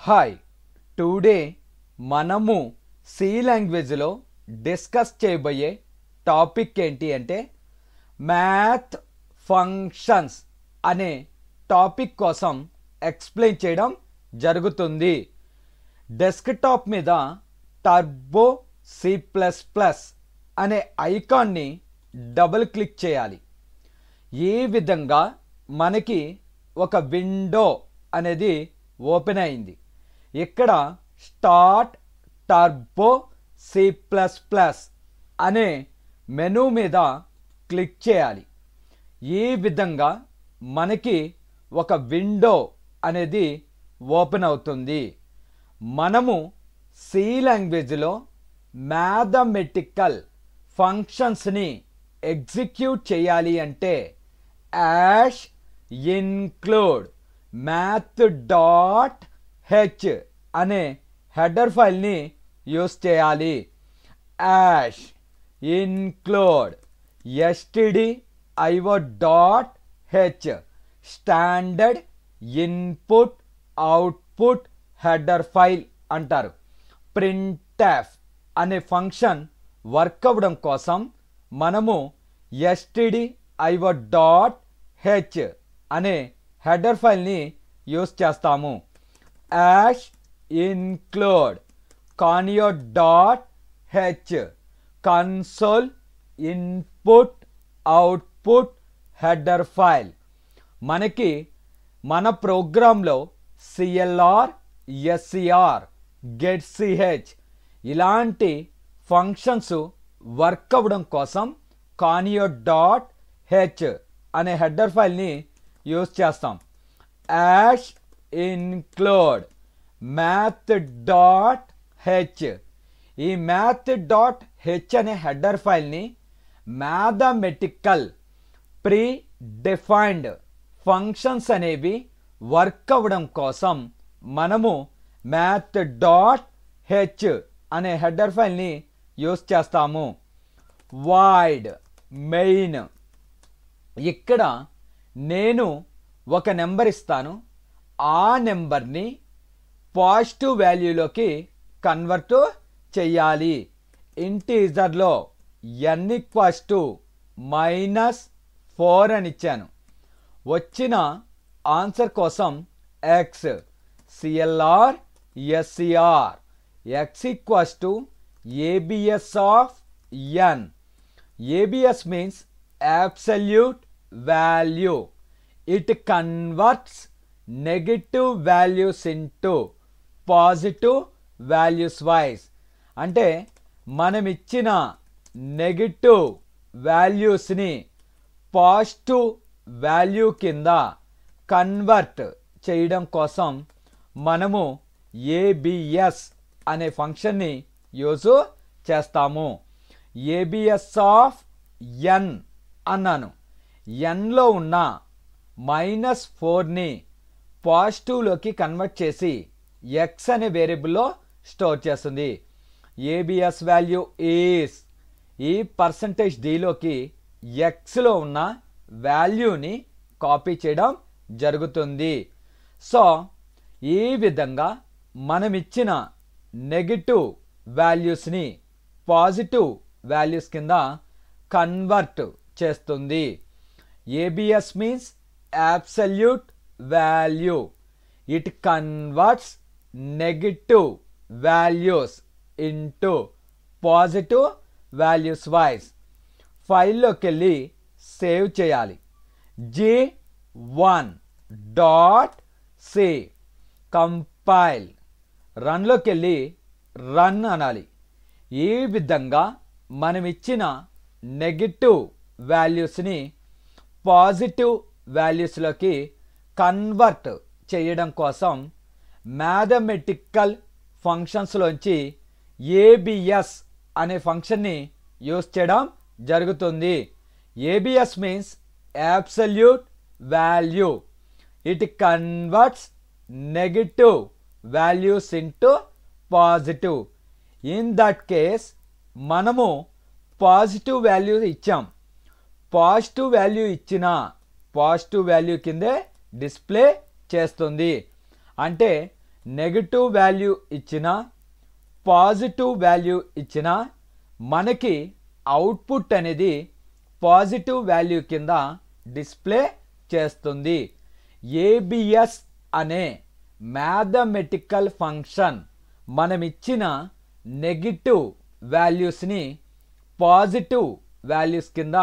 Hi today మనము C లాంగ్వేజ్లో discuss చేయబోయే టాపిక్ ఏంటి అంటే మ్యాథ్ ఫంక్షన్స్ అనే టాపిక్ కోసం ఎక్స్ప్లెయిన్ చేయడం జరుగుతుంది. డెస్క్టాప్ మీద టర్బో సి ప్లస్ ప్లస్ అనే ఐకాన్ని డబుల్ క్లిక్ చేయాలి. ఈ విధంగా మనకి ఒక విండో అనేది ఓపెన్ అయింది. ఇక్కడ start Turbo C plus plus అనే మెనూ మీద క్లిక్ చేయాలి. ఈ విధంగా మనకి ఒక విండో అనేది ఓపెన్ అవుతుంది. మనము సి లాంగ్వేజ్లో మ్యాథమెటికల్ ఫంక్షన్స్ని ఎగ్జిక్యూట్ చేయాలి అంటే hash include math dot H అనే హెడర్ ఫైల్ని యూస్ చేయాలి. Hash include stdio dot H standard input output header file అంటారు. ప్రింట్ఎఫ్ అనే ఫంక్షన్ వర్క్ అవ్వడం కోసం మనము stdio డాట్ హెచ్ అనే హెడర్ ఫైల్ని యూస్ చేస్తాము. Hash include conio dot H console input output header file. మనకి మన ప్రోగ్రాంలో సిఎల్ఆర్ ఎస్సిఆర్ గెట్ ఇలాంటి ఫంక్షన్స్ వర్క్ అవ్వడం కోసం కానియో డాట్ హెచ్ అనే హెడర్ ఫైల్ని యూస్ చేస్తాం. Ash include math dot H. ఈ మ్యాథ్ డాట్ హెచ్ అనే హెడర్ ఫైల్ని మ్యాథమెటికల్ ప్రీ డిఫైన్డ్ ఫంక్షన్స్ అనేవి వర్క్ అవ్వడం కోసం మనము మ్యాథ్ డాట్ హెచ్ అనే హెడర్ ఫైల్ని యూస్ చేస్తాము. Void main. ఇక్కడ నేను ఒక నెంబర్ ఇస్తాను. ఆ నెంబర్ని పాజిటివ్ వాల్యూలోకి కన్వర్ట్ చెయ్యాలి. ఇంటీజర్లో n -4 అని ఇచ్చాను. వచ్చిన ఆన్సర్ కోసం x CLR SCR x ABS of n. ABS means absolute value. It converts negative values into positive values wise. అంటే మనం ఇచ్చిన నెగటివ్ వాల్యూస్ని పాజిటివ్ వాల్యూ కింద కన్వర్ట్ చేయడం కోసం మనము ABS అనే ఫంక్షన్ని యూజ్ చేస్తాము. ABS ఆఫ్ n అన్నాను. nలో ఉన్న -4ని పాజిటివ్లోకి కన్వర్ట్ చేసి x అనే వేరియబుల్లో స్టోర్ చేస్తుంది. ABS వాల్యూ ఈస్ ఈ %dలోకి xలో ఉన్న వాల్యూని కాపీ చేయడం జరుగుతుంది. సో ఈ విధంగా మనం ఇచ్చిన నెగటివ్ వాల్యూస్ని పాజిటివ్ వాల్యూస్ కింద కన్వర్ట్ చేస్తుంది. ABS means absolute value. It converts negative values into positive values wise. ఫైల్లోకి వెళ్ళి సేవ్ చేయాలి. g1.c compile. రన్లోకి వెళ్ళి రన్ అనాలి. ఈ విధంగా మనం ఇచ్చిన నెగటివ్ వాల్యూస్ని పాజిటివ్ వాల్యూస్లోకి కన్వర్ట్ చేయడం కోసం మ్యాథమెటికల్ ఫంక్షన్స్లోంచి ABS అనే ఫంక్షన్ని యూస్ చేయడం జరుగుతుంది. ABS means absolute value. It converts negative values into positive. In that case మనము పాజిటివ్ వాల్యూ ఇచ్చాం. పాజిటివ్ వాల్యూ ఇచ్చిన పాజిటివ్ వాల్యూ కిందే డిస్ప్లే చేస్తుంది. అంటే నెగటివ్ వాల్యూ ఇచ్చినా పాజిటివ్ వాల్యూ ఇచ్చినా మనకి అవుట్పుట్ అనేది పాజిటివ్ వాల్యూ కింద డిస్ప్లే చేస్తుంది. ఏబిఎస్ అనే మ్యాథమెటికల్ ఫంక్షన్ మనమిచ్చిన నెగిటివ్ వాల్యూస్ని పాజిటివ్ వాల్యూస్ కింద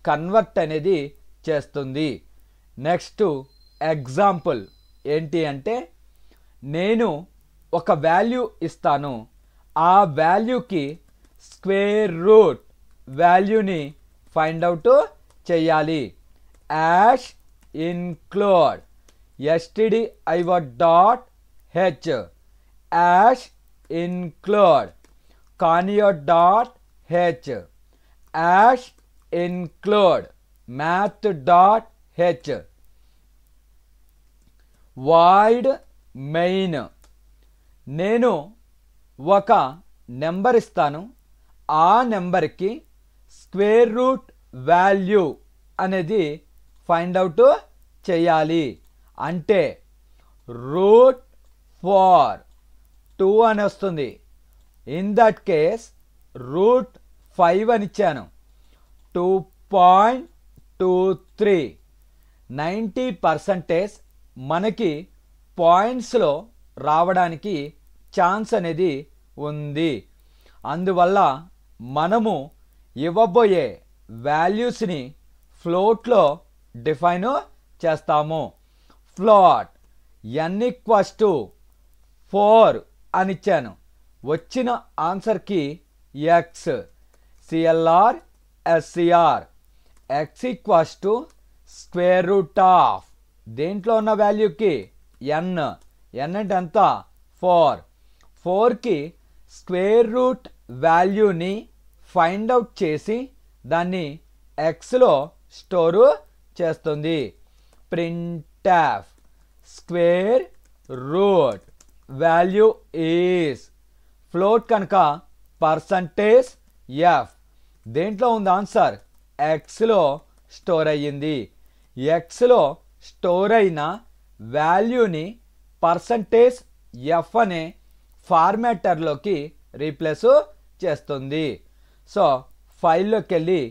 కన్వర్ట్ అనేది చేస్తుంది. నెక్స్ట్ ఎగ్జాంపుల్ ఏంటి అంటే, నేను ఒక వాల్యూ ఇస్తాను, ఆ వాల్యూకి స్క్వేర్ రూట్ వాల్యూని ఫైండ్ అవుట్ చేయాలి. Hash include stdio.h hash include conio.h hash include math.h void main. నేను ఒక నెంబర్ ఇస్తాను, ఆ నెంబర్కి స్క్వేర్ రూట్ వాల్యూ అనేది ఫైండ్ అవుట్ చేయాలి. అంటే రూట్ 2 అని వస్తుంది. ఇన్ దట్ కేస్ రూట్ 5 అని ఇచ్చాను. 2.23 90% మనకి పాయింట్స్లో రావడానికి ఛాన్స్ అనేది ఉంది. అందువల్ల మనము ఇవ్వబోయే వాల్యూస్ని ఫ్లోట్లో డిఫైన్ చేస్తాము. ఫ్లోట్ n=4 అని ఇచ్చాను. వచ్చిన ఆన్సర్కి ఎక్స్ సిఎల్ఆర్ ఎస్సిఆర్ x=స్క్వేర్ రూట్ ఆఫ్ దేంట్లో ఉన్న వాల్యూకి n అంటే ఎంత 4కి స్క్వేర్ రూట్ వాల్యూని ఫైండ్ అవుట్ చేసి దాన్ని ఎక్స్లో స్టోరు చేస్తుంది. Printf square root value is float కనుక పర్సంటేజ్ ఎఫ్ దేంట్లో ఉంది ఆన్సర్ ఎక్స్లో స్టోర్ అయ్యింది. ఎక్స్లో స్టోర్ అయిన వాల్యూని పర్సంటేజ్ ఎఫ్ అనే ఫార్మాటర్లోకి రీప్లేస్ చేస్తుంది. సో ఫైల్లోకి వెళ్ళి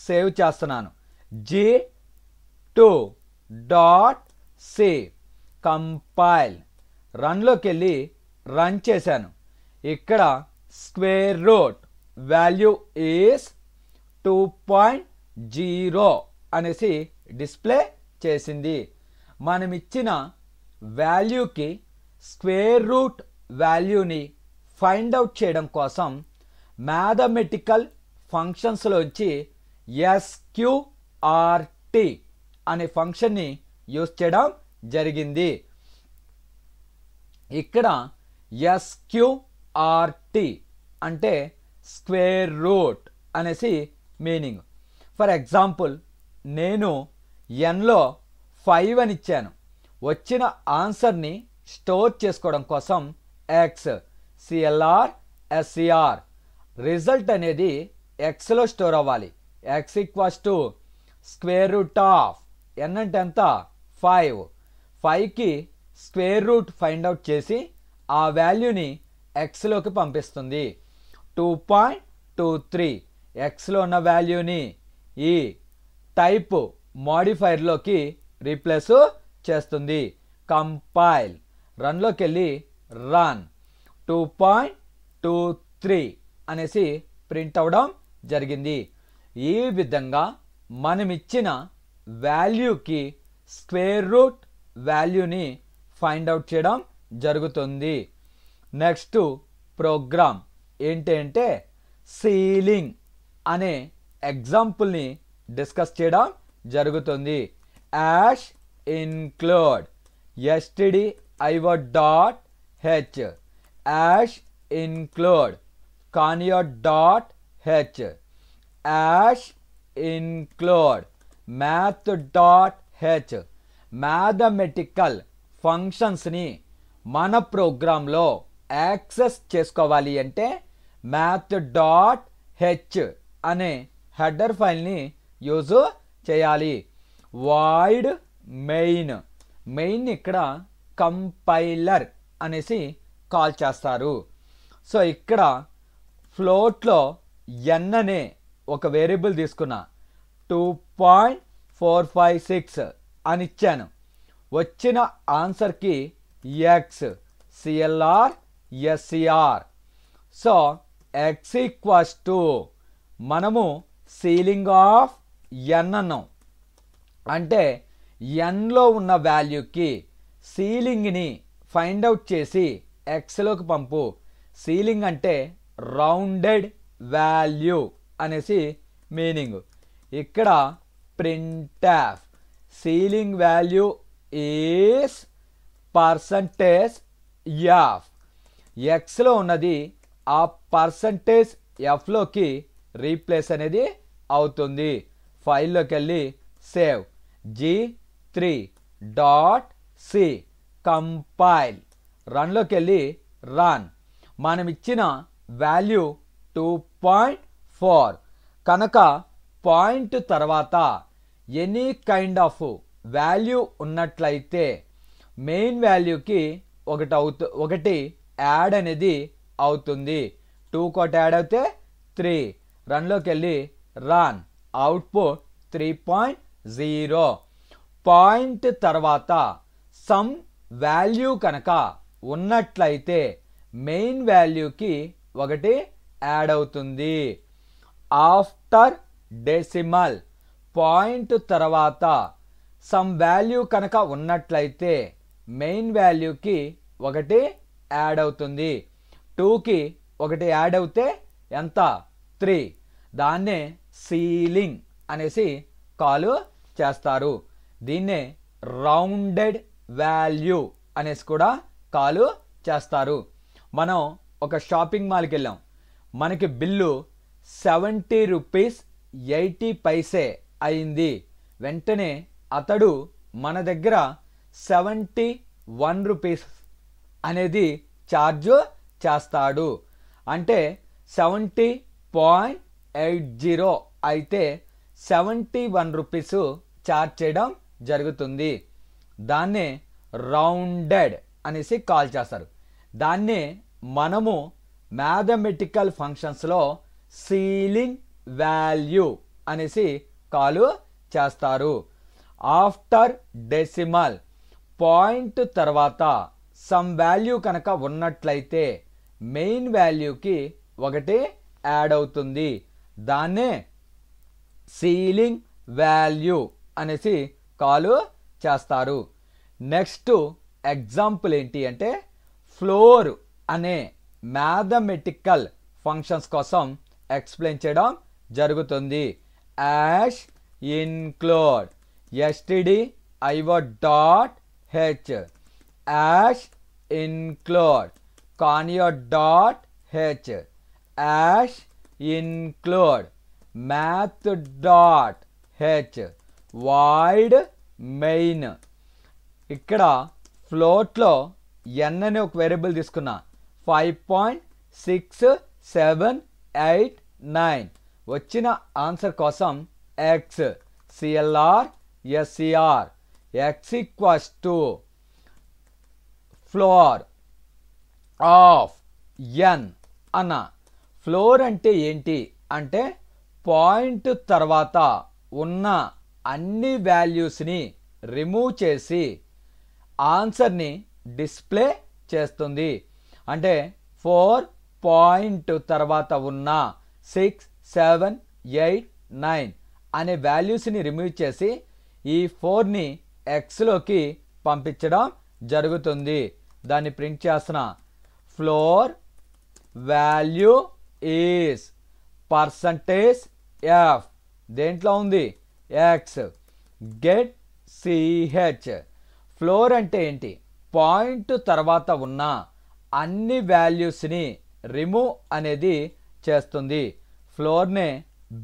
సేవ్ చేస్తున్నాను. g2.c కంపైల్ రన్లోకి వెళ్ళి రన్ చేశాను. ఇక్కడ స్క్వేర్ రూట్ వాల్యూ ఈజ్ 2.0 అనేసి డిస్ప్లే చేసింది. మనం ఇచ్చిన వాల్యూకి స్క్వేర్ రూట్ వాల్యూని ఫైండ్ అవుట్ చేయడం కోసం మ్యాథమెటికల్ ఫంక్షన్స్లోంచి SQRT అనే ఫంక్షన్ని యూజ్ చేయడం జరిగింది. ఇక్కడ SQRT అంటే స్క్వేర్ రూట్ అనేసి మీనింగ్. ఫర్ ఎగ్జాంపుల్ నేను nలో 5 అని ఇచ్చాను. వచ్చిన ఆన్సర్ని స్టోర్ చేసుకోవడం కోసం ఎక్స్ సిఎల్ఆర్ ఎస్సిఆర్ రిజల్ట్ అనేది ఎక్స్లో స్టోర్ అవ్వాలి. x=, square root of n అంటే ఎంత 5కి స్క్వేర్ రూట్ ఫైండ్ అవుట్ చేసి ఆ వాల్యూని ఎక్స్లోకి పంపిస్తుంది. 2.23 ఎక్స్లో ఉన్న వాల్యూని ఈ టైప్ మోడిఫైర్లోకి రీప్లేస్ చేస్తుంది. కంపైల్ రన్లోకి వెళ్ళి రన్ 2.23 అనేసి ప్రింట్ అవ్వడం జరిగింది. ఈ విధంగా మనం ఇచ్చిన వాల్యూకి స్క్వేర్ రూట్ వాల్యూని ఫైండ్ అవుట్ చేయడం జరుగుతుంది. నెక్స్ట్ ప్రోగ్రామ్ ఏంటి అంటే సీలింగ్ అనే ఎగ్జాంపుల్ని డిస్కస్ చేయడం జరుగుతుంది. Hash include stdio.h hash include conio.h hash include math.h mathematical ఫంక్షన్స్ని మన ప్రోగ్రాంలో యాక్సెస్ చేసుకోవాలి అంటే math.h అనే హెడర్ ఫైల్ని యూజ్ చేయాలి. వాయిడ్ మెయిన్ ఇక్కడ కంపైలర్ అనేసి కాల్ చేస్తారు. సో ఇక్కడ ఫ్లోట్లో n అనే ఒక వేరియబుల్ తీసుకున్నా 2.456 అని ఇచ్చాను. వచ్చిన ఆన్సర్కి x CLR SCR. So x equals to మనము సీలింగ్ ఆఫ్ n అన్నాం. అంటే ఎన్లో ఉన్న వాల్యూకి సీలింగ్ని ఫైండ్ అవుట్ చేసి ఎక్స్లోకి పంపు. సీలింగ్ అంటే రౌండెడ్ వాల్యూ అనేసి మీనింగ్. ఇక్కడ printf ceiling value is percentage F. ఎక్స్లో ఉన్నది ఆ పర్సంటేజ్ ఎఫ్లోకి రీప్లేస్ అనేది అవుతుంది. ఫైల్లోకి వెళ్ళి సేవ్ g3.c కంపైల్ రన్లోకి వెళ్ళి రన్. మనం ఇచ్చిన వాల్యూ 2.4 కనుక పాయింట్ తర్వాత ఎనీ కైండ్ ఆఫ్ వాల్యూ ఉన్నట్లయితే మెయిన్ వాల్యూకి ఒకటి యాడ్ అనేది అవుతుంది. 2 కోట్ యాడ్ అయితే 3. రన్లోకి వెళ్ళి రన్. అవుట్పుట్ 3.0. పాయింట్ తర్వాత సమ్ వాల్యూ కనుక ఉన్నట్లయితే మెయిన్ వాల్యూకి ఒకటి యాడ్ అవుతుంది. ఆఫ్టర్ డెసిమల్ పాయింట్ తర్వాత సమ్ వాల్యూ కనుక ఉన్నట్లయితే మెయిన్ వాల్యూకి ఒకటి యాడ్ అవుతుంది. 2కి ఒకటి యాడ్ అవుతే ఎంత? 3. దాన్నే సీలింగ్ అనేసి కాల్ చేస్తారు. దీన్నే రౌండెడ్ వాల్యూ అనేసి కూడా కాల్ చేస్తారు. మనం ఒక షాపింగ్ మాల్కి వెళ్ళాం. మనకి బిల్లు 70 రూపీస్ 80 పైసే అయింది. వెంటనే అతడు మన దగ్గర 71 రూపీస్ అనేది ఛార్జ్ చేస్తాడు. అంటే 70.80 అయితే 71 రూపీస్ ఛార్జ్ చేయడం జరుగుతుంది. దాన్నే రౌండెడ్ అనేసి కాల్ చేస్తారు. దాన్నే మనము మ్యాథమెటికల్ ఫంక్షన్స్లో సీలింగ్ వాల్యూ అనేసి కాల్ చేస్తారు. ఆఫ్టర్ డెసిమల్ పాయింట్ తర్వాత సమ్ వాల్యూ కనుక ఉన్నట్లయితే మెయిన్ వాల్యూకి ఒకటి యాడ్ అవుతుంది. దాన్నే సీలింగ్ వాల్యూ అనేసి కాల్ చేస్తారు. నెక్స్ట్ ఎగ్జాంపుల్ ఏంటి అంటే ఫ్లోర్ అనే మ్యాథమెటికల్ ఫంక్షన్స్ కోసం ఎక్స్ప్లెయిన్ చేయడం జరుగుతుంది. Hash include stdio.h hash include conio.h hash include math.h void main. ఇక్కడ ఫ్లోట్లో n అనే ఒక వేరియబుల్ తీసుకున్నా 5.6789. వచ్చిన ఆన్సర్ కోసం x clr scr x equals to floor of n అన్న. ఫ్లోర్ అంటే ఏంటి అంటే పాయింట్ తర్వాత ఉన్న అన్ని వాల్యూస్ని రిమూవ్ చేసి ఆన్సర్ని డిస్ప్లే చేస్తుంది. అంటే 4 పాయింట్ తర్వాత ఉన్న 6, 7, 8, 9 అనే వాల్యూస్ని రిమూవ్ చేసి ఈ 4ని ఎక్స్లోకి పంపించడం జరుగుతుంది. దాన్ని ప్రింట్ చేస్తున్న floor value is percentage F. దేంట్లో ఉంది? ఎక్స్. Get CH. ఫ్లోర్ అంటే ఏంటి? పాయింట్ తర్వాత ఉన్న అన్ని వాల్యూస్ని రిమూవ్ అనేది చేస్తుంది. ఫ్లోర్నే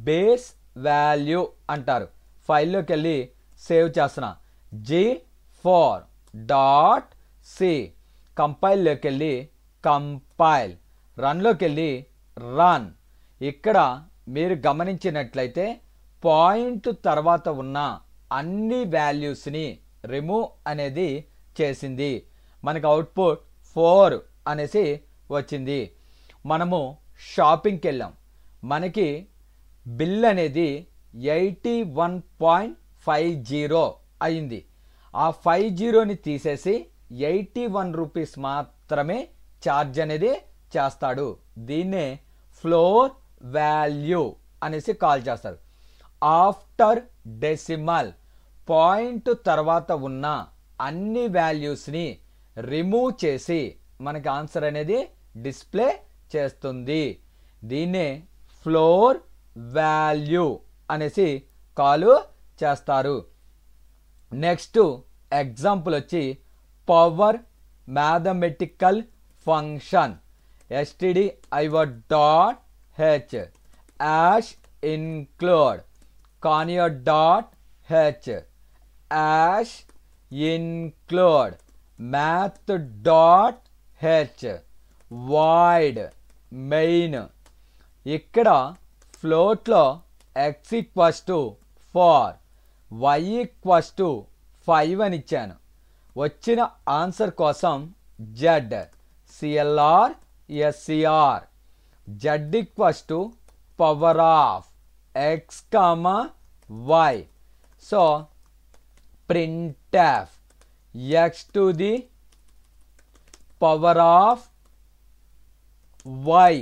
బేస్ వాల్యూ అంటారు. ఫైల్లోకి వెళ్ళి సేవ్ చేస్తున్నా g4.c కంపైల్లోకి వెళ్ళి కంపైల్ రన్లోకి వెళ్ళి రన్. ఇక్కడ మీరు గమనించినట్లయితే పాయింట్ తర్వాత ఉన్న అన్ని వాల్యూస్ని రిమూవ్ అనేది చేసింది. మనకు అవుట్పుట్ 4 అనేసి వచ్చింది. మనము షాపింగ్కి వెళ్ళాం, మనకి బిల్ అనేది 81.50 అయింది. ఆ 50ని తీసేసి 81 రూపీస్ మాత్రమే ఛార్జ్ అనేది చేస్తాడు. దీన్నే ఫ్లోర్ వాల్యూ అనేసి కాల్ చేస్తారు. ఆఫ్టర్ డెసిమల్ పాయింట్ తర్వాత ఉన్న అన్ని వాల్యూస్ని రిమూవ్ చేసి మనకి ఆన్సర్ అనేది డిస్ప్లే చేస్తుంది. దీన్నే ఫ్లోర్ వాల్యూ అనేసి కాల్ చేస్తారు. నెక్స్ట్ ఎగ్జాంపుల్ వచ్చి power mathematical function stdio.h hash include conio.h hash include math.h void main. ఇక్కడ ఫ్లోట్లో x = 4 y = 5 అని ఇచ్చాను. వచ్చిన ఆన్సర్ కోసం z clr scr z = power of x, y. So printf x to the power of y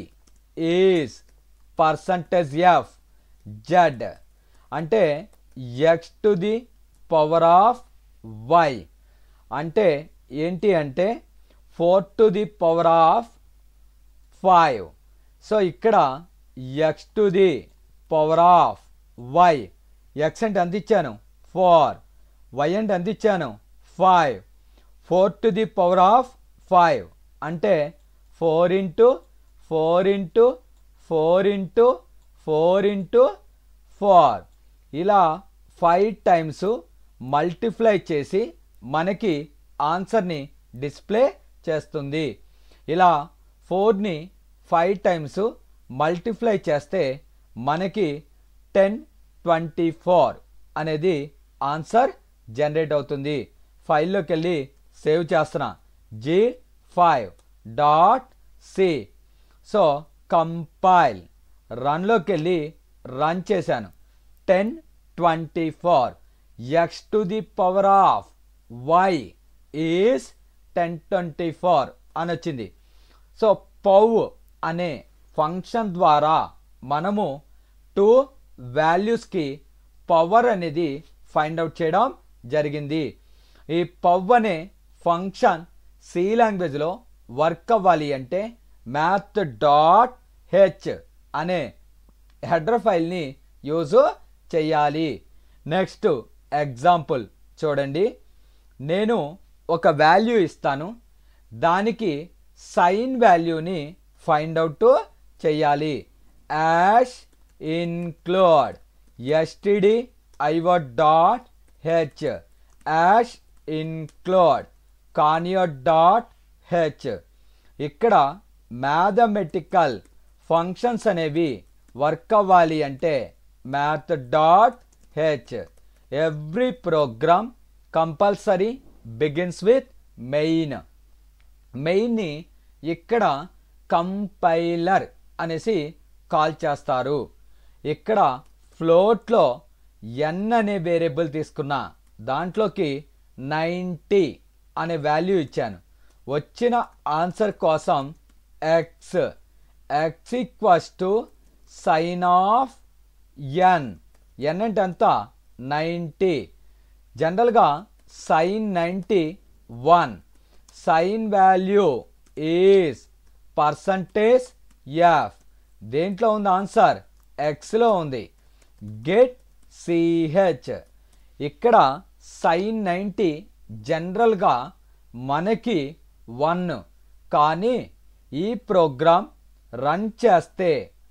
is %f z అంటే x to the power of y అంటే ఏంటి అంటే 4 to the power of 5. So ఇక్కడ x to the power of y, x అంటే ఎంత ఇచ్చాను 4, y అంటే ఎంత ఇచ్చాను 5, 4 to the power of 5 అంటే 4 into 4 into 4 into 4 into 4 ఇలా 5 టైమ్స్ మల్టిప్లై చేసి మనకి ఆన్సర్ని డిస్ప్లే చేస్తుంది. ఇలా 4ని 5 టైమ్స్ మల్టిప్లై చేస్తే మనకి 1024 అనేది ఆన్సర్ జనరేట్ అవుతుంది. ఫైల్లోకి వెళ్ళి సేవ్ చేస్తున్నా g5.c. సో కంపైల్ రన్లోకి వెళ్ళి రన్ చేశాను. 1024 x to the power of y is 1024 అని వచ్చింది. సో పవ్ అనే ఫంక్షన్ ద్వారా మనము 2 వాల్యూస్కి పవర్ అనేది ఫైండ్ అవుట్ చేయడం జరిగింది. ఈ పవ్ అనే ఫంక్షన్ సి లాంగ్వేజ్లో వర్క్ అవ్వాలి అంటే math.h అనే హెడర్ ఫైల్ని యూజ్ చేయాలి. నెక్స్ట్ ఎగ్జాంపుల్ చూడండి. నేను ఒక వాల్యూ ఇస్తాను, దానికి సైన్ వాల్యూని ఫైండ్ అవుట్ చేయాలి. Hash include stdio.h hash include conio.h. ఇక్కడ మ్యాథమెటికల్ ఫంక్షన్స్ అనేవి వర్క్ అవ్వాలి అంటే math.h. Every program compulsory begins with main. మెయిన్ని ఇక్కడ కంపైలర్ అనేసి కాల్ చేస్తారు. ఇక్కడ ఫ్లోట్లో n అనే వేరియబుల్ తీసుకున్నా, దాంట్లోకి 90 అనే వాల్యూ ఇచ్చాను. వచ్చిన ఆన్సర్ కోసం x = sin of n. n అంటే ఎంత 90. జనరల్గా sin 90 1. Sign value is %f. దేంట్లో ఉంది ఆన్సర్ ఎక్స్లో ఉంది. Get ch. ఇక్కడ సైన్ 90 జనరల్గా మనకి 1, కానీ ఈ ప్రోగ్రామ్ రన్ చేస్తే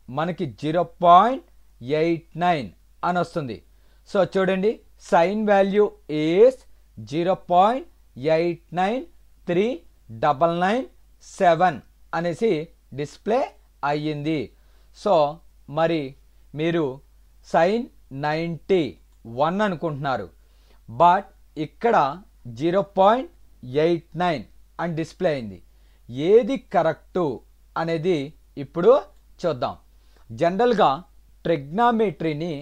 మనకి 0.89 అని వస్తుంది. సో చూడండి, సైన్ వాల్యూ ఈజ్ 0.893997 అనేసి డిస్ప్లే అయ్యింది. సో మరి మీరు సైన్ 91 అనుకుంటున్నారు, బట్ ఇక్కడ 0.89 అని డిస్ప్లే అయింది. ఏది కరెక్టు అనేది ఇప్పుడు చూద్దాం. జనరల్గా ట్రిగ్నామెట్రీని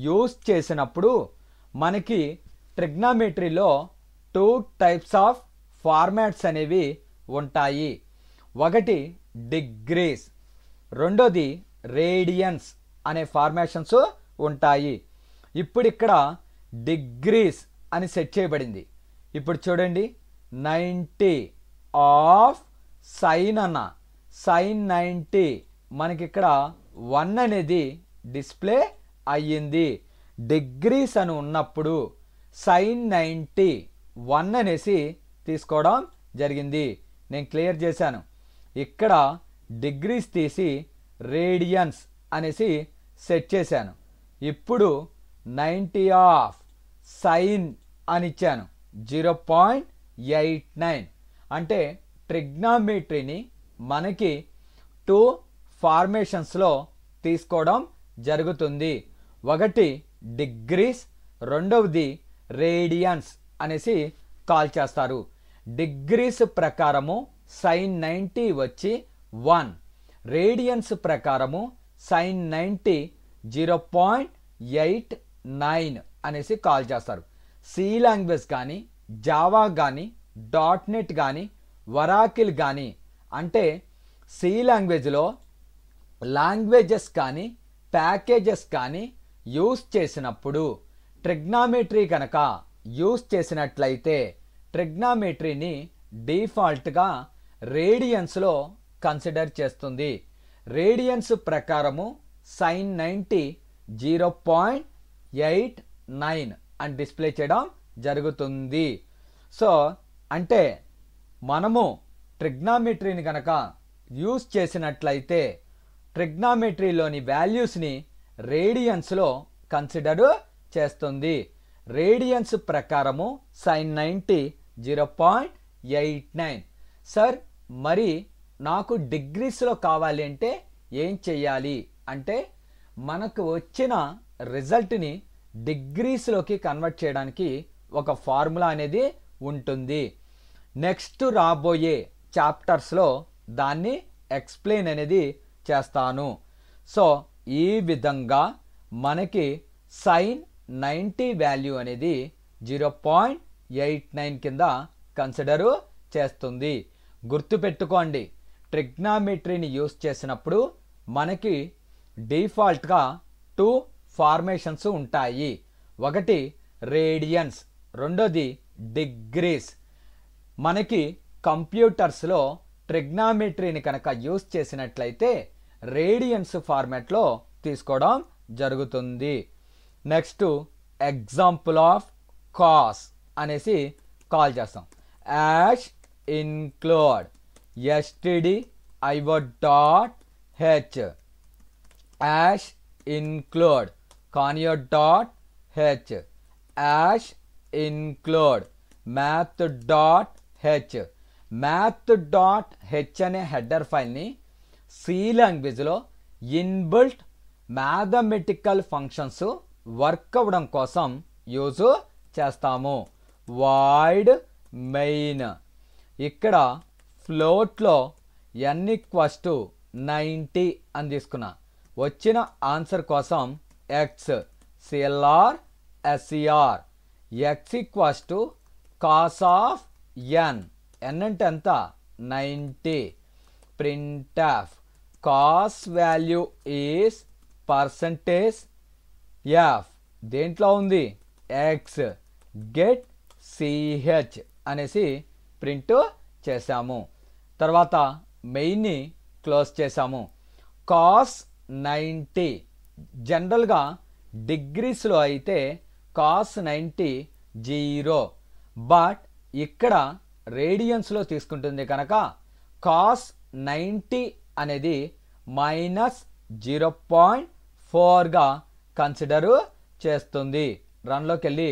యూస్ చేసినప్పుడు మనకి ట్రిగ్నామెట్రీలో 2 టైప్స్ ఆఫ్ ఫార్మాట్స్ అనేవి ఉంటాయి. ఒకటి డిగ్రీస్, రెండోది రేడియన్స్ అనే ఫార్మేషన్స్ ఉంటాయి. ఇప్పుడు ఇక్కడ డిగ్రీస్ అని సెట్ చేయబడింది. ఇప్పుడు చూడండి, 90 ఆఫ్ సైన్ అన్న సైన్ 90 మనకి ఇక్కడ 1 అనేది డిస్ప్లే అయ్యింది. డిగ్రీస్ అని ఉన్నప్పుడు సైన్ 90 1 అనేసి తీసుకోవడం జరిగింది. నేను క్లియర్ చేశాను. ఇక్కడ డిగ్రీస్ తీసి రేడియన్స్ అనేసి సెట్ చేశాను. ఇప్పుడు 90 ఆఫ్ సైన్ అని ఇచ్చాను 0.89. అంటే ట్రిగ్నామెట్రీని మనకి 2 ఫార్మేషన్స్లో తీసుకోవడం జరుగుతుంది. ఒకటి డిగ్రీస్, రెండవది రేడియన్స్ అనేసి కాల్ చేస్తారు. డిగ్రీస్ ప్రకారము సైన్ 90 వచ్చి 1, రేడియన్స్ ప్రకారము సైన్ 90 0.89 అనేసి కాల్ చేస్తారు. సి లాంగ్వేజ్ కానీ, జావా కానీ, .NET కానీ, వరాకిల్ కానీ, అంటే సి లాంగ్వేజ్లో లాంగ్వేజెస్ కానీ ప్యాకేజెస్ కానీ యూస్ చేసినప్పుడు ట్రిగ్నామెట్రీ కనుక యూస్ చేసినట్లయితే ట్రిగ్నామెట్రీని డిఫాల్ట్గా రేడియన్స్లో కన్సిడర్ చేస్తుంది. రేడియన్స్ ప్రకారము సైన్ 90 0.89 అని డిస్ప్లే చేయడం జరుగుతుంది. సో అంటే మనము ట్రిగ్నామెట్రీని కనుక యూస్ చేసినట్లయితే ట్రిగ్నామెట్రీలోని వాల్యూస్ని రేడియన్స్లో కన్సిడర్ చేస్తుంది. రేడియన్స్ ప్రకారము సైన్ 90 0.89. సార్ మరి నాకు డిగ్రీస్లో కావాలి అంటే ఏం చెయ్యాలి అంటే మనకు వచ్చిన రిజల్ట్ని డిగ్రీస్లోకి కన్వర్ట్ చేయడానికి ఒక ఫార్ములా అనేది ఉంటుంది. నెక్స్ట్ రాబోయే చాప్టర్స్లో దాన్ని ఎక్స్ప్లెయిన్ అనేది చేస్తాను. సో ఈ విధంగా మనకి సైన్ 90 వాల్యూ అనేది 0.89 కింద కన్సిడర్ చేస్తుంది. గుర్తుపెట్టుకోండి, ట్రిగ్నామెట్రీని యూస్ చేసినప్పుడు మనకి డిఫాల్ట్గా 2 ఫార్మేషన్స్ ఉంటాయి. ఒకటి రేడియన్స్, రెండోది డిగ్రీస్. మనకి కంప్యూటర్స్లో ట్రిగ్నామెట్రీని కనుక యూస్ చేసినట్లయితే రేడియన్స్ ఫార్మాట్లో తీసుకోవడం జరుగుతుంది. నెక్స్ట్ ఎగ్జాంపుల్ ఆఫ్ కాస్ అనేసి కాల్ చేస్తాం. Ash include stdio.h, hash include conio.h, hash include math.h. math.h అనే హెడర్ ఫైల్ని సి లాంగ్వేజ్లో ఇన్బిల్ట్ మ్యాథమెటికల్ ఫంక్షన్స్ వర్క్ అవ్వడం కోసం యూజ్ చేస్తాము. వాయిడ్ మెయిన్, ఇక్కడ ఫ్లోట్లో n = 90 అని తీసుకున్నా. వచ్చిన ఆన్సర్ కోసం x CLR SCR, x = cos of n, n అంటే ఎంత 90. printf cos value is percentage f, దేంట్లో ఉంది x, గెట్ ch అనేసి ప్రింట్ చేసాము. తర్వాత మెయిన్ని క్లోజ్ చేసాము. కాస్ 90 జనరల్గా డిగ్రీస్లో అయితే కాస్ 90 0, బట్ ఇక్కడ రేడియన్స్లో తీసుకుంటుంది కనుక కాస్ 90 అనేది -0.4గా కన్సిడర్ చేస్తుంది. రన్లోకి వెళ్ళి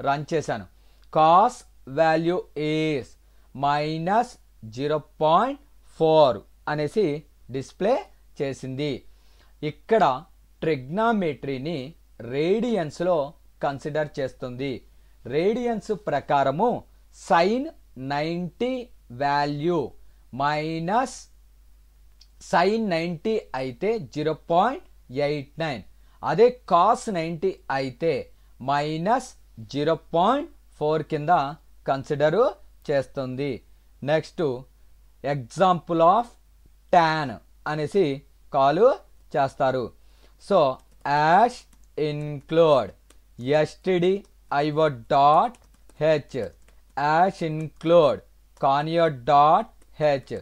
రన్ చేశాను. కాస్ వాల్యూ ఈస్ -0.4 అనేసి డిస్ప్లే చేసింది. ఇక్కడ ట్రిగ్నామెట్రీని రేడియన్స్లో కన్సిడర్ చేస్తుంది. రేడియన్స్ ప్రకారము సైన్ 90 వాల్యూ మైనస్ sin 90 అయితే 0.89, అదే cos 90 అయితే మైనస్ 0.4 కింద కన్సిడర్ చేస్తుంది. నెక్స్ట్ ఎగ్జాంపుల్ ఆఫ్ tan అనేసి కాల్ చేస్తారు. So hash include STD IO dot H, hash include conio dot H,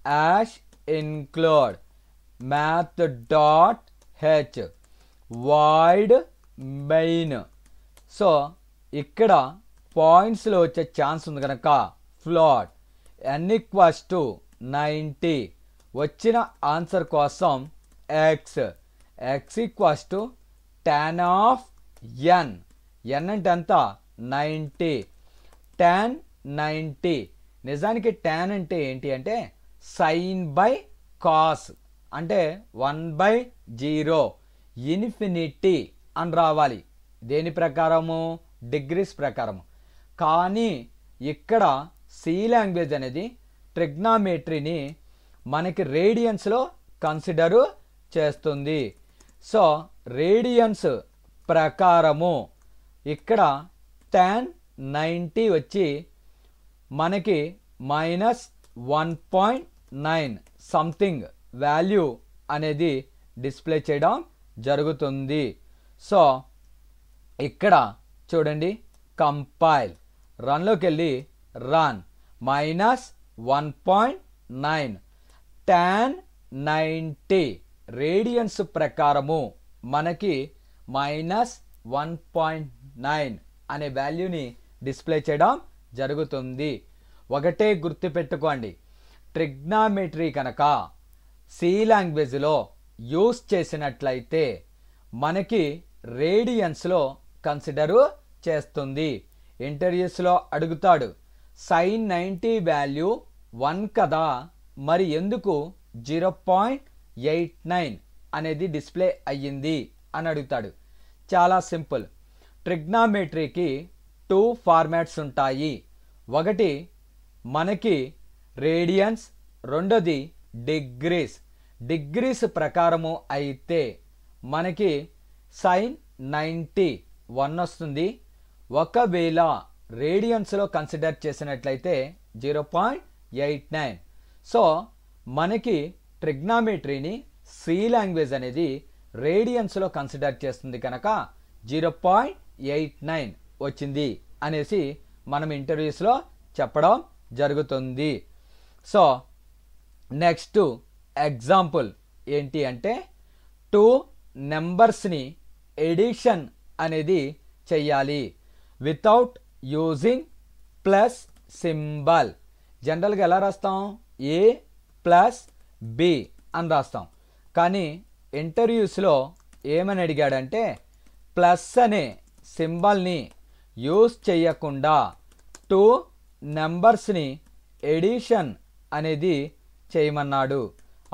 hash include math dot h, void main. So ఇక్కడ పాయింట్స్లో వచ్చే ఛాన్స్ ఉంది కనుక ఫ్లాట్ n ఈక్వల్స్ టు 90, వచ్చిన answer కోసం x equals to tan of n, n అంటే ఎంత 90, tan 90. నిజానికి tan అంటే ఏంటి అంటే sin బై కాస్, అంటే 1/0 ఇన్ఫినిటీ అని రావాలి. దేని ప్రకారము? డిగ్రీస్ ప్రకారము. కానీ ఇక్కడ సి లాంగ్వేజ్ అనేది ట్రిగ్నామెట్రీని మనకి రేడియన్స్లో కన్సిడర్ చేస్తుంది. సో రేడియన్స్ ప్రకారము ఇక్కడ tan 90 వచ్చి మనకి -1.9 సంథింగ్ వాల్యూ అనేది డిస్ప్లే చేయడం జరుగుతుంది. సో ఇక్కడ చూడండి, కంపైల్ రన్లోకి వెళ్ళి రన్ -1.9 tan 90 రేడియన్స్ ప్రకారము మనకి -1.9 అనే వాల్యూని డిస్ప్లే చేయడం జరుగుతుంది. ఒకటే గుర్తుపెట్టుకోండి, ట్రిగ్నామెట్రీ కనుక సి లాంగ్వేజ్లో యూస్ చేసినట్లయితే మనకి రేడియన్స్లో కన్సిడర్ చేస్తుంది. ఇంటర్వ్యూస్లో అడుగుతాడు, sin 90 వాల్యూ 1 కదా, మరి ఎందుకు 0.89 అనేది డిస్ప్లే అయ్యింది అని అడుగుతాడు. చాలా సింపుల్, ట్రిగ్నామెట్రీకి 2 ఫార్మాట్స్ ఉంటాయి. ఒకటి మనకి రేడియన్స్, రెండోది డిగ్రీస్ ప్రకారము అయితే మనకి sin 90 1 వస్తుంది. ఒకవేళ రేడియన్స్లో కన్సిడర్ చేసినట్లయితే 0.89. సో మనకి ట్రిగ్నామెట్రీని సి లాంగ్వేజ్ అనేది రేడియన్స్లో కన్సిడర్ చేస్తుంది కనుక 0.89 వచ్చింది అనేసి మనం ఇంటర్వ్యూస్లో చెప్పడం జరుగుతుంది. సో నెక్స్ట్ ఎగ్జాంపుల్ ఏంటి అంటే 2 నెంబర్స్ని ఎడిషన్ అనేది చెయ్యాలి వితౌట్ యూజింగ్ ప్లస్ సింబల్. జనరల్గా ఎలా రాస్తాం? a ప్లస్ b అని రాస్తాం. కానీ ఇంటర్వ్యూస్లో ఏమని అడిగాడంటే ప్లస్ అనే సింబల్ని యూజ్ చేయకుండా 2 నెంబర్స్ని ఎడిషన్ అనేది చేయమన్నాడు.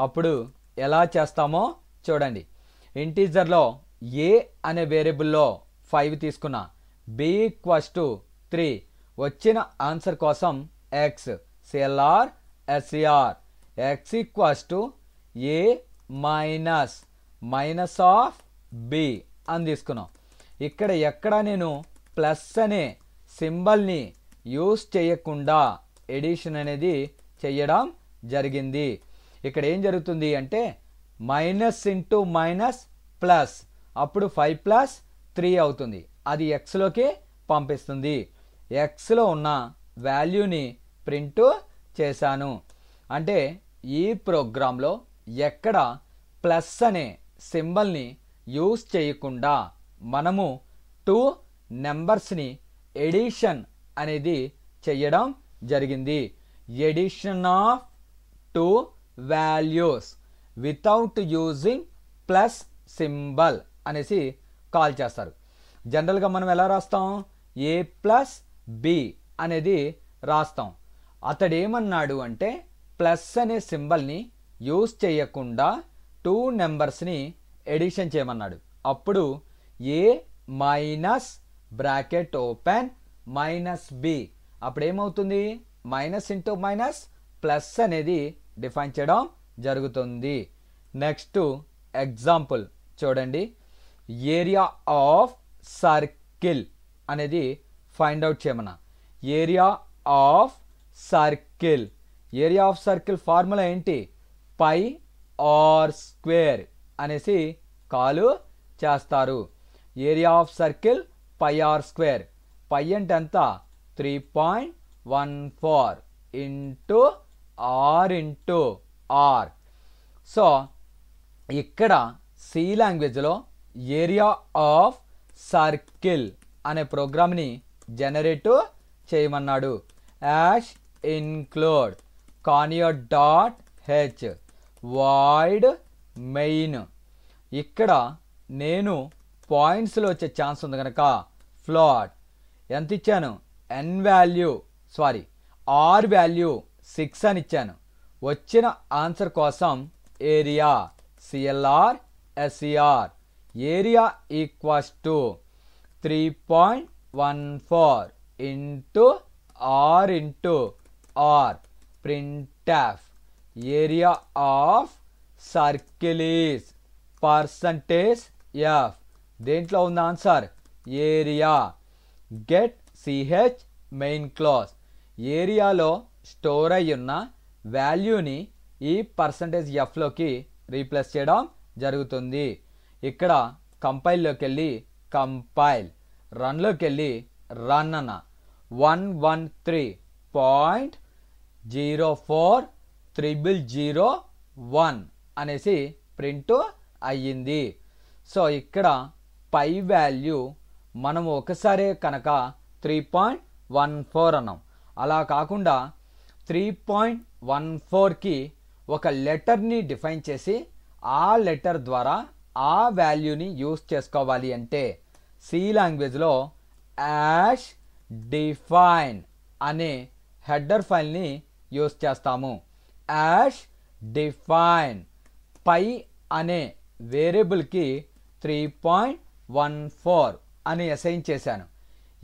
అప్పుడు ఎలా చేస్తామో చూడండి. ఇంటీజర్లో a అనే వేరియబుల్లో 5 తీసుకున్నా, b ఈక్వల్స్ టు 3, వచ్చిన ఆన్సర్ కోసం x CLR SCR, x equals to a minus of b అని తీసుకున్నాం. ఇక్కడ ఎక్కడ నేను ప్లస్ అనే సింబల్ని యూజ్ చేయకుండా ఎడిషన్ అనేది చేయడం జరిగింది. ఇక్కడ ఏం జరుగుతుంది అంటే మైనస్ ఇంటూ మైనస్ ప్లస్, అప్పుడు 5 + 3 అవుతుంది. అది ఎక్స్లోకి పంపిస్తుంది. ఎక్స్లో ఉన్న వాల్యూని ప్రింట్ చేశాను. అంటే ఈ ప్రోగ్రాంలో ఎక్కడ ప్లస్ అనే సింబల్ని యూజ్ చేయకుండా మనము 2 నెంబర్స్ని ఎడిషన్ అనేది చేయడం జరిగింది. Addition of 2 values without using plus symbol అనేసి కాల్ చేస్తారు. జనరల్గా మనం ఎలా రాస్తాం? a ప్లస్ b అనేది రాస్తాం. అతడు ఏమన్నాడు అంటే ప్లస్ అనే సింబల్ని యూజ్ చేయకుండా 2 నెంబర్స్ని ఎడిషన్ చేయమన్నాడు. అప్పుడు a minus bracket open minus b, అప్పుడు ఏమవుతుంది? మైనస్ ఇంటూ మైనస్ ప్లస్ అనేది డిఫైన్ చేయడం జరుగుతుంది. నెక్స్ట్ ఎగ్జాంపుల్ చూడండి. ఏరియా ఆఫ్ సర్కిల్ అనేది ఫైండ్ అవుట్ చేయమన్నా. Area of circle, area of circle formula ఏంటి? పై ఆర్ స్క్వేర్ అనేసి కాల్ చేస్తారు. Area of circle pi r square. Pi అంటే ఎంత? 3.14 into are into r. So ఇక్కడ సి లాంగ్వేజ్లో ఏరియా ఆఫ్ సర్కిల్ అనే ప్రోగ్రామ్ని జనరేట్ చేయమన్నాడు. Hash include conio dot H void main. ఇక్కడ నేను పాయింట్స్లో వచ్చే ఛాన్స్ ఉంది కనుక ఫ్లాట్ ఎంత ఇచ్చాను? ఆర్ వాల్యూ 6 అని ఇచ్చాను. వచ్చిన ఆన్సర్ కోసం area CLR SER area equals to 3.14 into are into R. Printf area of circle is percentage F. దేంట్లో ఉంది ఆన్సర్? ఏరియా. గెట్ సిహెచ్ మెయిన్ క్లాస్. ఏరియాలో స్టోర్ అయ్యి ఉన్న వాల్యూని ఈ పర్సంటేజ్ ఎఫ్లోకి రీప్లేస్ చేయడం జరుగుతుంది. ఇక్కడ కంపైల్లోకి వెళ్ళి కంపైల్, రన్లోకి వెళ్ళి రన్ అన్న 113.04001 అనేసి ప్రింట్ అయ్యింది. సో ఇక్కడ పై వాల్యూ మనము ఒకసారే కనుక 3.14 అన్నాం. అలా కాకుండా 3.14కి ఒక లెటర్ని డిఫైన్ చేసి ఆ లెటర్ ద్వారా ఆ వాల్యూని యూస్ చేసుకోవాలి అంటే సి లాంగ్వేజ్లో యాష్ డిఫైన్ అనే హెడర్ ఫైల్ని యూస్ చేస్తాము. యాష్ డిఫైన్ పై అనే వేరియబుల్కి 3.14 అని అసైన్ చేశాను.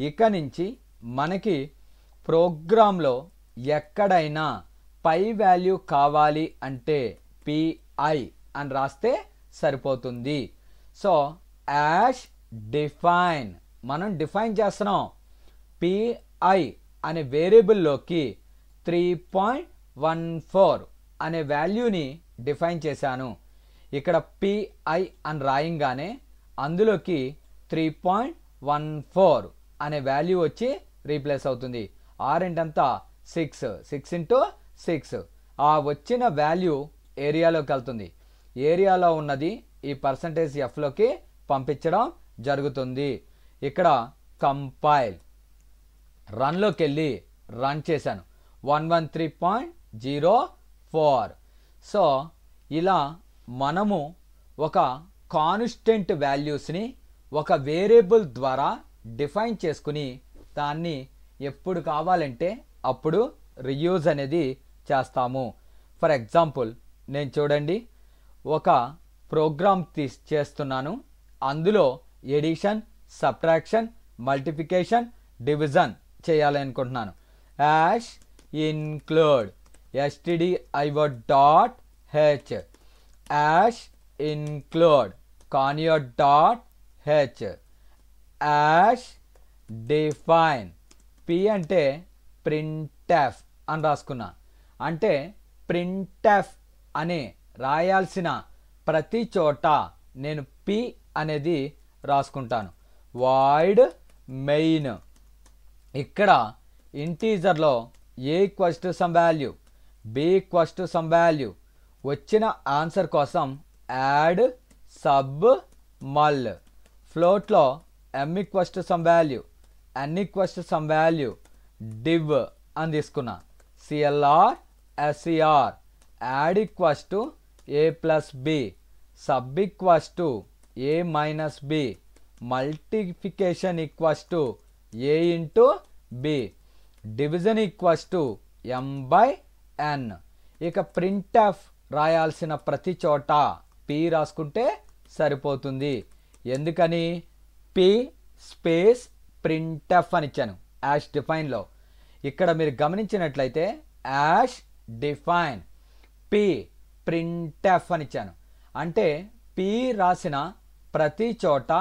ఇక నుంచి మనకి ప్రోగ్రాంలో ఎక్కడైనా పై వాల్యూ కావాలి అంటే పిఐ అని రాస్తే సరిపోతుంది. సో యాష్ డిఫైన్ మనం డిఫైన్ చేస్తున్నాం. పిఐ అనే వేరియబుల్లోకి 3.14 అనే వాల్యూని డిఫైన్ చేశాను. ఇక్కడ పిఐ అని రాయంగానే అందులోకి 3.14 అనే వాల్యూ వచ్చి రీప్లేస్ అవుతుంది. ఆర్ ఏంటంతా 6 ఇంటూ 6. ఆ వచ్చిన వాల్యూ ఏరియాలోకి వెళ్తుంది. ఏరియాలో ఉన్నది ఈ పర్సంటేజ్ ఎఫ్లోకి పంపించడం జరుగుతుంది. ఇక్కడ కంపైల్, రన్లోకి వెళ్ళి రన్ చేశాను 113.04. సో ఇలా మనము ఒక కాన్స్టెంట్ వాల్యూస్ని ఒక వేరియబుల్ ద్వారా డిఫైన్ చేసుకుని దాన్ని ఎప్పుడు కావాలంటే అప్పుడు రీయూజ్ అనేది చేస్తాము. ఫర్ ఎగ్జాంపుల్ నేను చూడండి ఒక ప్రోగ్రామ్ చేస్తున్నాను. అందులో ఎడిషన్, సబ్ట్రాక్షన్, మల్టిప్లికేషన్, డివిజన్ చేయాలనుకుంటున్నాను. Hash include stdio dot H hash include conio dot H hash define P అంటే ప్రింట్ఎఫ్ అని రాసుకున్నా. అంటే ప్రింట్ఎఫ్ అని రాయాల్సిన ప్రతి చోట నేను పి అనేది రాసుకుంటాను. Void main. ఇక్కడ ఇంటీజర్లో A equals to some value, B equals to some value. వచ్చిన ఆన్సర్ కోసం యాడ్ సబ్ మల్. ఫ్లోట్లో m equals to some value, n equals to some value, div అని తీసుకున్నా. clr ser add equals to a plus B, sub equals to a minus B, multiplication equals to a into B, division equals to m/n. ఇక printf రాయాల్సిన ప్రతి చోట p రాసుకుంటే సరిపోతుంది. ఎందుకని p space printf అని ఇచ్చాను యాష్ డిఫైన్లో. ఇక్కడ మీరు గమనించినట్లయితే యాష్ డిఫైన్, పి ప్రింట్ఎఫ్ అని ఇచ్చాను. అంటే పి రాసిన ప్రతి చోట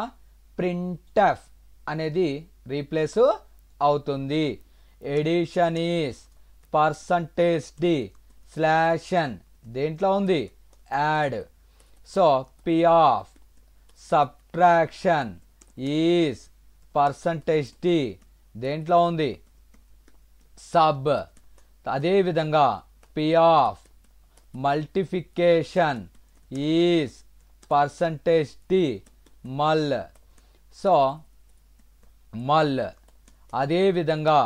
ప్రింట్ఎఫ్ అనేది రీప్లేస్ అవుతుంది. ఎడిషన్ ఈస్ %d /n దేంట్లో ఉంది, add. So P of subtraction is %d దేంట్లో ఉంది, సబ్. అదేవిధంగా P of multiplication is %d మల్. సో మల్. అదేవిధంగా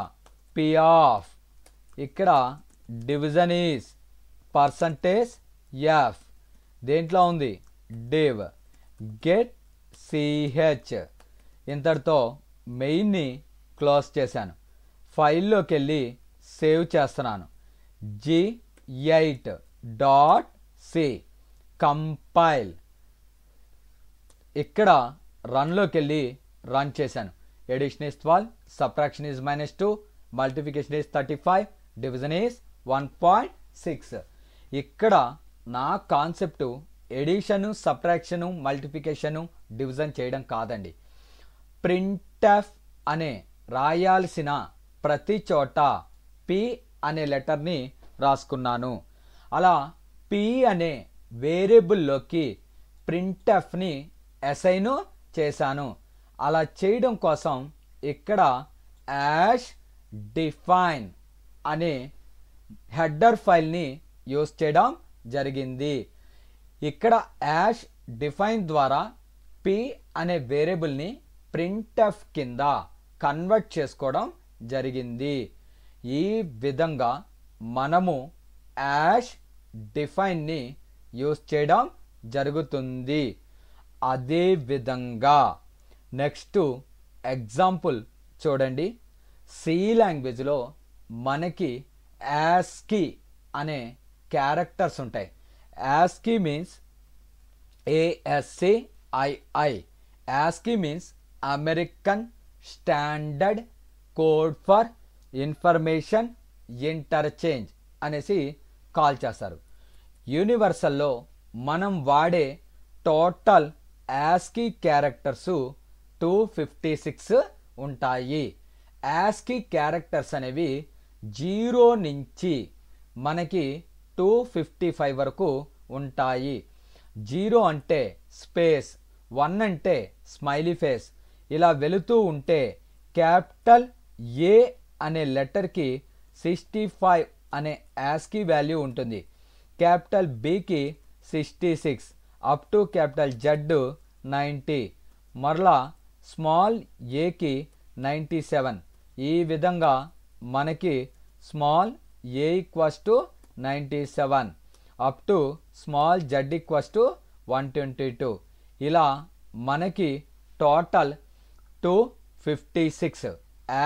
పి ఆఫ్ ఇక్కడ డివిజన్ ఈజ్ %f దేంట్లో ఉంది, డివ్. Get ch. ఇంతటితో మెయిన్ని క్లోజ్ చేశాను. ఫైల్లోకి వెళ్ళి సేవ్ చేస్తున్నాను. g8.c compile. ఇక్కడ రన్లోకి వెళ్ళి రన్ చేశాను. Edition is 12, subtraction is -2, multiplication is 35, division is 1.6. ఇక్కడ నా కాన్సెప్టు ఎడిషను, సబ్ట్రాక్షను, మల్టిఫికేషను, డివిజన్ చేయడం కాదండి. ప్రింట్ఎఫ్ అనే రాయాల్సిన ప్రతి చోట పి అనే లెటర్ని రాసుకున్నాను. అలా పి అనే వేరియబుల్లోకి ప్రింట్ఎఫ్ని అసైన్ చేశాను. అలా చేయడం కోసం ఇక్కడ యాష్ డిఫైన్ అనే హెడర్ ఫైల్ని యూజ్ చేయడం జరిగింది. ఇక్కడ యాష్ డిఫైన్ ద్వారా పి అనే వేరియబుల్ని ప్రింట్ఎఫ్ కింద కన్వర్ట్ చేసుకోవడం జరిగింది. ఈ విధంగా మనము యాష్ డిఫైన్ని యూజ్ చేయడం జరుగుతుంది. అదే విధంగా నెక్స్ట్ ఎగ్జాంపుల్ చూడండి. సి లాంగ్వేజ్లో మనకి ASCII అనే క్యారెక్టర్స్ ఉంటాయి. ASCII means ASCII. ASCII means American standard code for information interchange అనేసి కాల్ చేస్తారు. యూనివర్సల్లో మనం వాడే టోటల్ ASCII క్యారెక్టర్స్ 256 ఉంటాయి. ASCII క్యారెక్టర్స్ అనేవి 0 నుంచి మనకి 255 వరకు ఉంటాయి. 0 అంటే స్పేస్, 1 అంటే స్మైలీ ఫేస్. ఇలా వెళుతూ ఉంటే క్యాపిటల్ ఏ అనే లెటర్కి 65 అనే ASCII వాల్యూ ఉంటుంది. క్యాపిటల్ బికి 66, అప్ టు క్యాపిటల్ జెడ్ 90, మరలా స్మాల్ ఏకి 97. ఈ విధంగా మనకి small A equals to 97 up to small Z equals to 122. ఇలా మనకి టోటల్ 256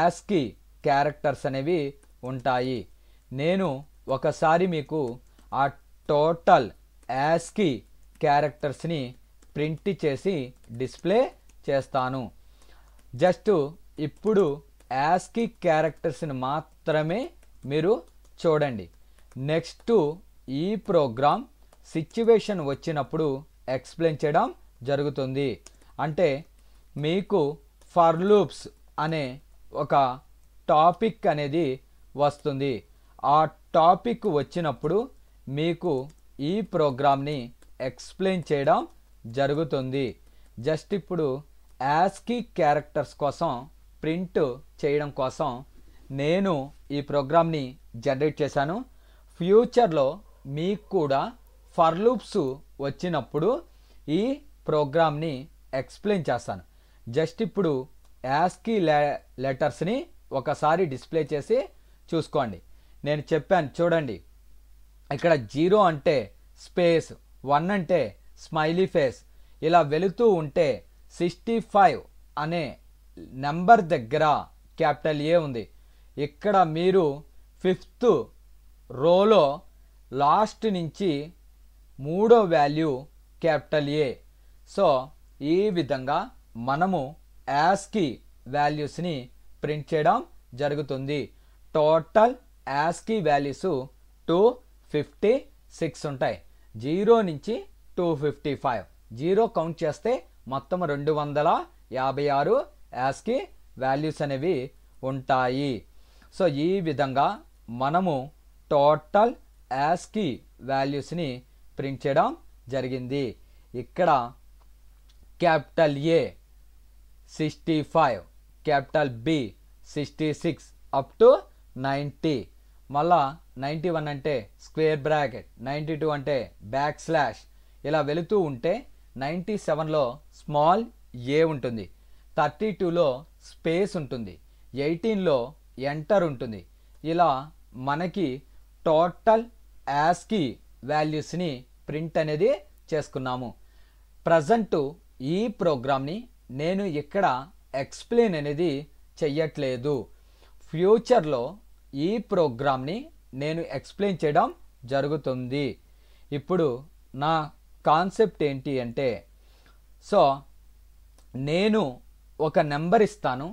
ASCII క్యారెక్టర్స్ అనేవి ఉంటాయి. నేను ఒకసారి మీకు ఆ టోటల్ ASCII క్యారెక్టర్స్ని ప్రింట్ చేసి డిస్ప్లే చేస్తాను. జస్ట్ ఇప్పుడు ASCII క్యారెక్టర్స్ని మాత్రమే మీరు చూడండి. నెక్స్ట్ ఈ ప్రోగ్రామ్ సిచ్యువేషన్ వచ్చినప్పుడు ఎక్స్ప్లెయిన్ చేయడం జరుగుతుంది. అంటే మీకు ఫర్ లూప్స్ అనే ఒక టాపిక్ అనేది వస్తుంది. ఆ టాపిక్ వచ్చినప్పుడు మీకు ఈ ప్రోగ్రామ్ని ఎక్స్ప్లెయిన్ చేయడం జరుగుతుంది. జస్ట్ ఇప్పుడు ASCII క్యారెక్టర్స్ కోసం ప్రింట్ చేయడం కోసం నేను ఈ ప్రోగ్రామ్ని జనరేట్ చేశాను. ఫ్యూచర్లో మీకు కూడా ఫర్ లూప్స్ వచ్చినప్పుడు ఈ ప్రోగ్రామ్ని ఎక్స్ప్లెయిన్ చేస్తాను. జస్ట్ ఇప్పుడు ASCII లెటర్స్ని ఒకసారి డిస్ప్లే చేసి చూసుకోండి. నేను చెప్పాను చూడండి. ఇక్కడ 0 అంటే స్పేస్, 1 అంటే స్మైలీ ఫేస్. ఇలా వెళుతూ ఉంటే 65 అనే నెంబర్ దగ్గర క్యాపిటల్ ఏ ఉంది. ఇక్కడ మీరు 5th రోలో లాస్ట్ నుంచి 3వ వాల్యూ క్యాపిటల్ ఏ. సో ఈ విధంగా మనము ASCII వాల్యూస్ని ప్రింట్ చేయడం జరుగుతుంది. టోటల్ ASCII వాల్యూస్ 56 ఉంటాయి. 0 నుంచి 255 0 కౌంట్ చేస్తే మొత్తం 256 యాస్కి వాల్యూస్ అనేవి ఉంటాయి. సో ఈ విధంగా మనము టోటల్ యాస్కి వాల్యూస్ని ప్రింట్ చేయడం జరిగింది. ఇక్కడ capital A 65, capital B 66 up to 90, మళ్ళా 91 అంటే స్క్వేర్ బ్రాకెట్, 92 అంటే బ్యాక్ స్లాష్, ఇలా వెళుతూ ఉంటే 97లో స్మాల్ ఏ ఉంటుంది, 32లో స్పేస్ ఉంటుంది, 18లో ఎంటర్ ఉంటుంది. ఇలా మనకి టోటల్ యాస్కి వాల్యూస్ని ప్రింట్ అనేది చేసుకున్నాము. ప్రజెంట్ ఈ ప్రోగ్రామ్ని నేను ఇక్కడ ఎక్స్ప్లెయిన్ అనేది చెయ్యట్లేదు. ఫ్యూచర్లో ఈ ప్రోగ్రామ్ని నేను ఎక్స్ప్లెయిన్ చేయడం జరుగుతుంది. ఇప్పుడు నా కాన్సెప్ట్ ఏంటి అంటే, సో నేను ఒక నెంబర్ ఇస్తాను,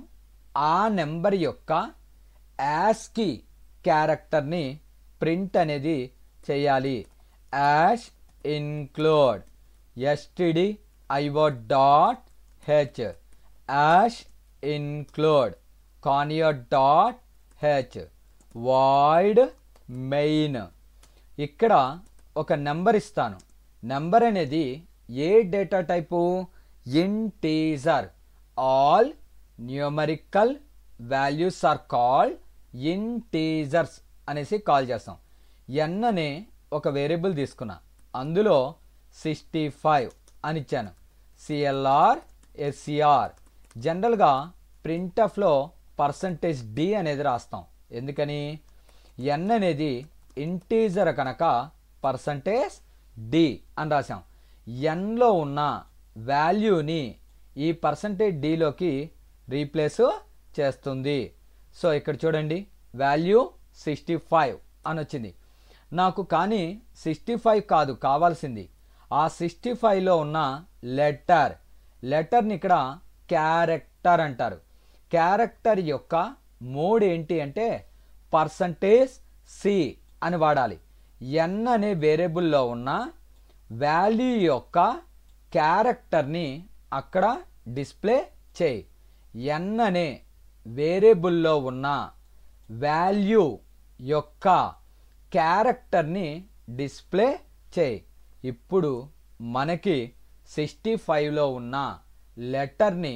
ఆ నెంబర్ యొక్క యాస్కి క్యారెక్టర్ని ప్రింట్ అనేది చేయాలి. Hash include stdio.h, hash include conio.h, void main. ఇక్కడ ఒక నెంబర్ ఇస్తాను. నెంబర్ అనేది ఏ data type? Integer. All numerical values are called integers అనేసి కాల్ చేస్తాం. n అనే ఒక వేరియబుల్ తీసుకున్నా, అందులో 65 అని ఇచ్చాను. CLR SCR. జనరల్గా ప్రింట్ఎఫ్లో %d అనేది రాస్తాం. ఎందుకని? n అనేది ఇంటీజర్ కనుక %d అని రాసాం. nలో ఉన్న వాల్యూని ఈ %dలోకి రీప్లేస్ చేస్తుంది. సో ఇక్కడ చూడండి, వాల్యూ 65 అని వచ్చింది నాకు. కానీ 65 కాదు కావాల్సింది, ఆ 65లో ఉన్న లెటర్ని ఇక్కడ క్యారెక్టర్ అంటారు. క్యారెక్టర్ యొక్క మోడ్ ఏంటి అంటే %c అని వాడాలి. n అనే వేరియబుల్లో ఉన్న వాల్యూ యొక్క క్యారెక్టర్ని అక్కడ డిస్ప్లే చేయి. n అనే వేరియబుల్లో ఉన్న వాల్యూ యొక్క క్యారెక్టర్ని డిస్ప్లే చేయి. ఇప్పుడు మనకి 65లో ఉన్న లెటర్ని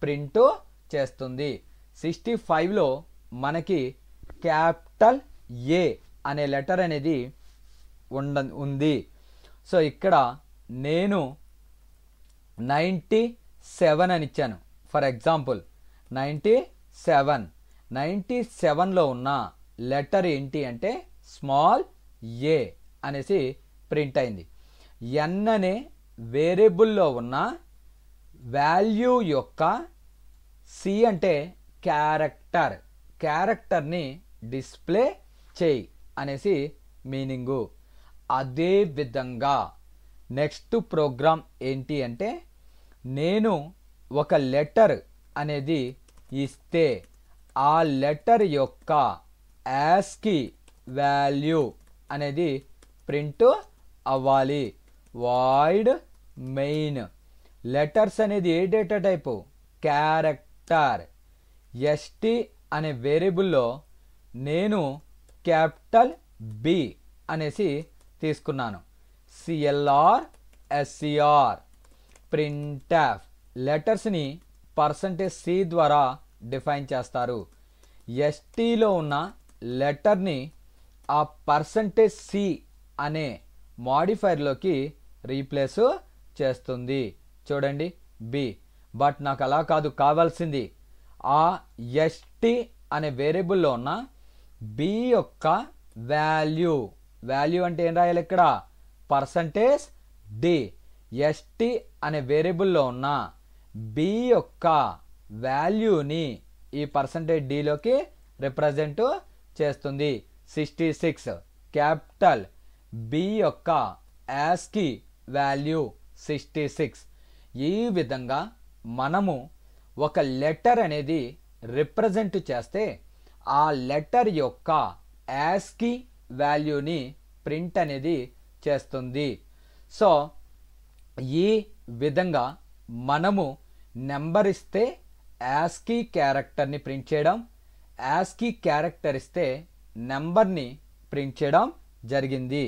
ప్రింట్ చేస్తుంది. 65లో మనకి క్యాపిటల్ ఏ అనే లెటర్ అనేది ఉంది. సో ఇక్కడ నేను 97 అని ఇచ్చాను. ఫర్ ఎగ్జాంపుల్ 97లో ఉన్న లెటర్ ఏంటి అంటే స్మాల్ ఏ అనేసి ప్రింట్ అయింది. n అనే వేరియబుల్లో ఉన్న వాల్యూ యొక్క c అంటే క్యారెక్టర్ని డిస్ప్లే చేయి అనేసి మీనింగు. అదే విధంగా నెక్స్ట్ ప్రోగ్రామ్ ఏంటి అంటే, నేను ఒక లెటర్ అనేది ఇస్తే ఆ లెటర్ యొక్క యాస్కి వాల్యూ అనేది ప్రింట్ అవ్వాలి. Void main. లెటర్స్ అనేది ఏ డేటా టైపు? క్యారెక్టర్. st అనే వేరియబుల్లో నేను క్యాపిటల్ బి అనేసి తీసుకున్నాను. CLR SCR. ప్రింట్ఎఫ్ లెటర్స్ని %c ద్వారా డిఫైన్ చేస్తారు. STలో ఉన్న లెటర్ని ఆ %c అనే మాడిఫైర్లోకి రీప్లేస్ చేస్తుంది. చూడండి బి. బట్ నాకు అలా కాదు కావాల్సింది, ఆ st అనే వేరియబుల్లో ఉన్న బి యొక్క వాల్యూ అంటే ఏం రాయాలి ఇక్కడ? %d. st అనే వేరియబుల్లో ఉన్న బి యొక్క వాల్యూని ఈ %dలోకి రిప్రజెంట్ చేస్తుంది. 66 క్యాపిటల్ బి యొక్క యాస్కి వాల్యూ 66. ఈ విధంగా మనము ఒక లెటర్ అనేది రిప్రజెంట్ చేస్తే ఆ లెటర్ యొక్క యాస్కి వాల్యూని ప్రింట్ అనేది చేస్తుంది. సో ఈ విధంగా మనము నెంబర్ ఇస్తే యాస్కీ క్యారెక్టర్ని ప్రింట్ చేయడం, యాస్కీ క్యారెక్టర్ ఇస్తే నెంబర్ని ప్రింట్ చేయడం జరిగింది.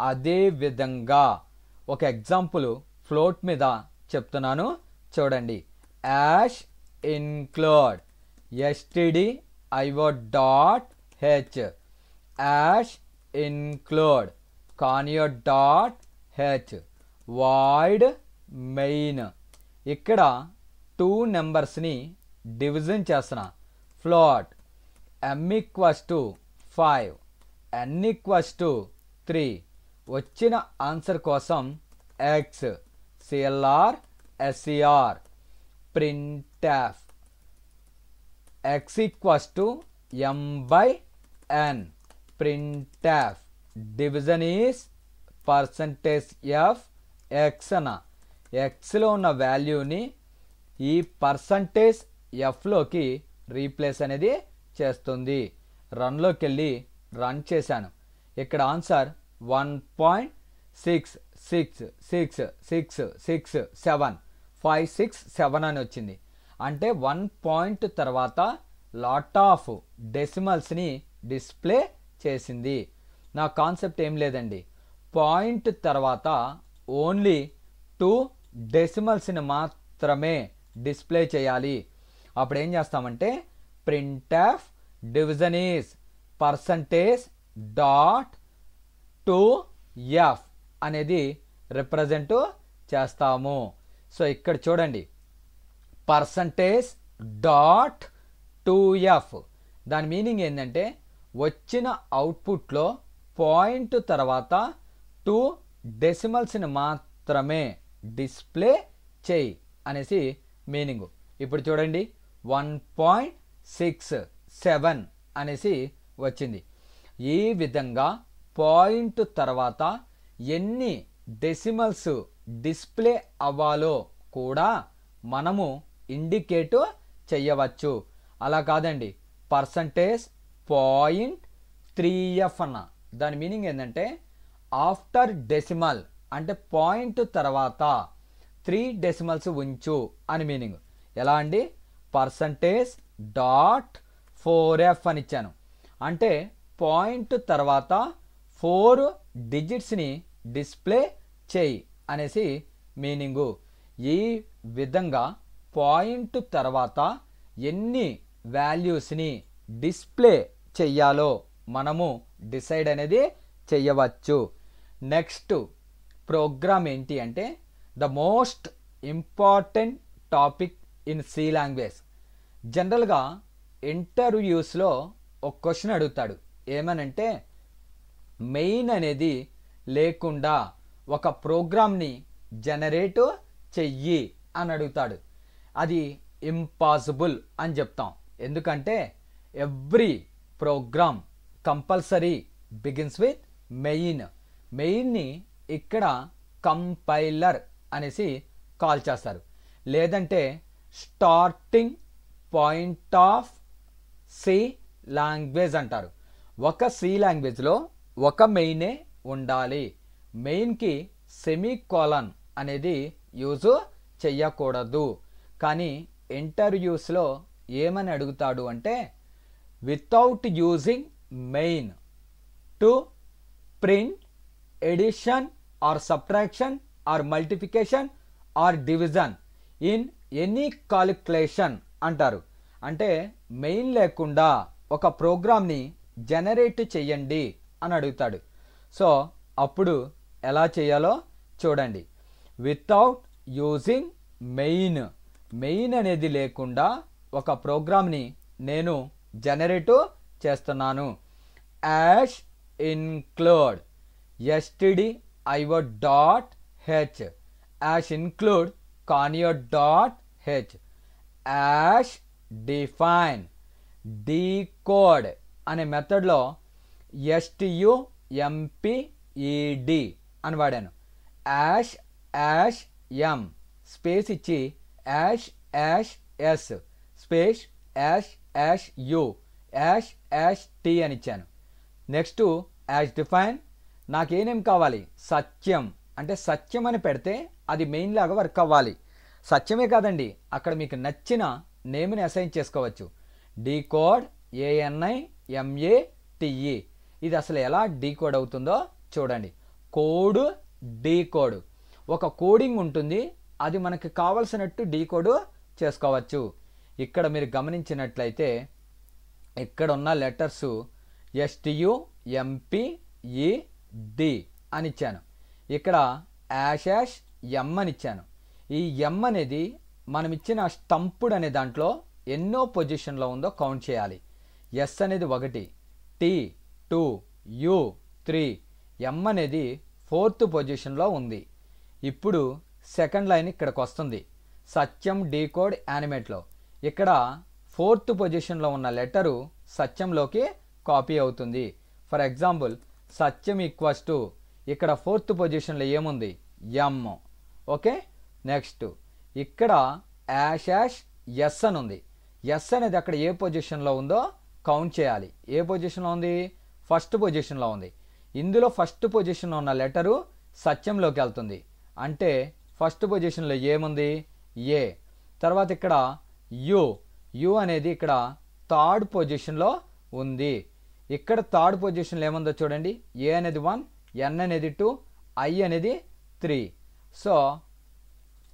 అదే విధంగా ఒక ఎగ్జాంపుల్ ఫ్లోట్ మీద చెప్తున్నాను చూడండి. Ash include stdio.h, hash include conio.h, void main. ఇక్కడ 2 నెంబర్స్ని డివిజన్ చేస్తున్నా. Float m = 5, n = 3. వచ్చిన ఆన్సర్ కోసం x clr ser printf x = m/n printf division is %f x అన్న xలో ఉన్న వాల్యూని ఈ %f లోకి రీప్లేస్ అనేది చేస్తుంది. రన్లోకి వెళ్ళి రన్ చేశాను. ఇక్కడ ఆన్సర్ 1.666667 అని వచ్చింది. అంటే 1 పాయింట్ తర్వాత లాట్ ఆఫ్ డెసిమల్స్ని డిస్ప్లే చేసింది. నా కాన్సెప్ట్ ఏం లేదండి, పాయింట్ తర్వాత ఓన్లీ 2 డెసిమల్స్ని మాత్రమే డిస్ప్లే చేయాలి. అప్పుడు ఏం చేస్తామంటే printf division is %.2f అనేది రిప్రజెంట్ చేస్తాము. సో ఇక్కడ చూడండి %.2f దాని మీనింగ్ ఏంటంటే వచ్చిన అవుట్పుట్లో పాయింట్ తర్వాత 2 డెసిమల్స్ని మాత్రమే డిస్ప్లే చేయి అనేసి మీనింగ్. ఇప్పుడు చూడండి 1.67 అనేసి వచ్చింది. ఈ విధంగా పాయింట్ తర్వాత ఎన్ని డెసిమల్స్ డిస్ప్లే అవ్వాలో కూడా మనము ఇండికేట్ చెయ్యవచ్చు. అలా కాదండి, %.3f అన్న దాని మీనింగ్ ఏంటంటే ఆఫ్టర్ డెసిమల్ అంటే పాయింట్ తర్వాత 3 డెసిమల్స్ ఉంచు అని మీనింగ్. ఎలా అండి, %.4f అని ఇచ్చాను అంటే పాయింట్ తర్వాత 4 డిజిట్స్ని డిస్ప్లే చేయి అనేసి మీనింగు. ఈ విధంగా పాయింట్ తర్వాత ఎన్ని వాల్యూస్ని డిస్ప్లే చెయ్యాలో మనము డిసైడ్ అనేది చెయ్యవచ్చు. నెక్స్ట్ ప్రోగ్రామ్ ఏంటి అంటే the most important topic in C language. జనరల్గా ఇంటర్వ్యూస్లో ఒక క్వశ్చన్ అడుగుతాడు, ఏమనంటే మెయిన్ అనేది లేకుండా ఒక ప్రోగ్రామ్ని జనరేట్ చెయ్యి అని అడుగుతాడు. అది ఇంపాసిబుల్ అని చెప్తాం. ఎందుకంటే every program compulsory begins with main. మెయిన్ని ఇక్కడ కంపైలర్ అనేసి కాల్ చేస్తారు, లేదంటే starting point of C language అంటారు. ఒక సి లాంగ్వేజ్లో ఒక మెయినే ఉండాలి. మెయిన్కి సెమీకోలన్ అనేది యూజ్ చెయ్యకూడదు. కానీ ఇంటర్వ్యూస్లో ఏమని అడుగుతాడు అంటే without using main to print addition or subtraction or multiplication or division in any calculation అంటారు. అంటే మెయిన్ లేకుండా ఒక ప్రోగ్రామ్ని జనరేట్ చెయ్యండి అని అడుగుతాడు. సో అప్పుడు ఎలా చేయాలో చూడండి. వితౌట్ యూజింగ్ మెయిన్, మెయిన్ అనేది లేకుండా ఒక ప్రోగ్రామ్ని నేను జనరేట్ చేస్తున్నాను. Hash include stdio.h, hash include conio.h, hash define decode అనే మెథడ్లో STUMPED అని వాడాను. యాష్ ఎం స్పేస్ ఇచ్చి యాష్ స్పేస్ యాష్ టి అని ఇచ్చాను. నెక్స్ట్ యాష్ డిఫైన్ నాకేనేం కావాలి, సత్యం. అంటే సత్యం అని పెడితే అది మెయిన్ లాగా వర్క్ అవ్వాలి. సత్యమే కాదండి, అక్కడ మీకు నచ్చిన నేమ్ని అసైన్ చేసుకోవచ్చు. Decode ANIMATE. ఇది అసలు ఎలా డీకోడ్ అవుతుందో చూడండి. కోడ్ డీకోడ్, ఒక కోడింగ్ ఉంటుంది, అది మనకి కావలసినట్టు డీకోడ్ చేసుకోవచ్చు. ఇక్కడ మీరు గమనించినట్లయితే ఇక్కడ ఉన్న లెటర్స్ STUMPED అని ఇచ్చాను. ఇక్కడ #M అని ఇచ్చాను. ఈ M అనేది మనం ఇచ్చిన స్టంప్డ్ అనే దాంట్లో ఎన్నో పొజిషన్లో ఉందో కౌంట్ చేయాలి. S అనేది 1, T 2, U 3, M అనేది 4th పొజిషన్లో ఉంది. ఇప్పుడు సెకండ్ లైన్ ఇక్కడికి వస్తుంది. సత్యం డీకోడ్ యానిమేట్లో ఇక్కడ 4th పొజిషన్లో ఉన్న లెటరు సత్యంలోకి కాపీ అవుతుంది. For example Satyam equals to ఇక్కడ 4th పొజిషన్లో ఏముంది, M. ఓకే, నెక్స్ట్ ఇక్కడ #S అని ఉంది. S అనేది అక్కడ ఏ పొజిషన్లో ఉందో కౌంట్ చేయాలి. ఏ పొజిషన్లో ఉంది, ఫస్ట్ పొజిషన్లో ఉంది. ఇందులో ఫస్ట్ పొజిషన్లో ఉన్న లెటరు సత్యంలోకి వెళ్తుంది. అంటే ఫస్ట్ పొజిషన్లో ఏముంది, A. తర్వాత ఇక్కడ U అనేది ఇక్కడ థర్డ్ పొజిషన్లో ఉంది. ఇక్కడ థర్డ్ పొజిషన్లో ఏముందో చూడండి. A అనేది 1, N అనేది 2, I అనేది 3. సో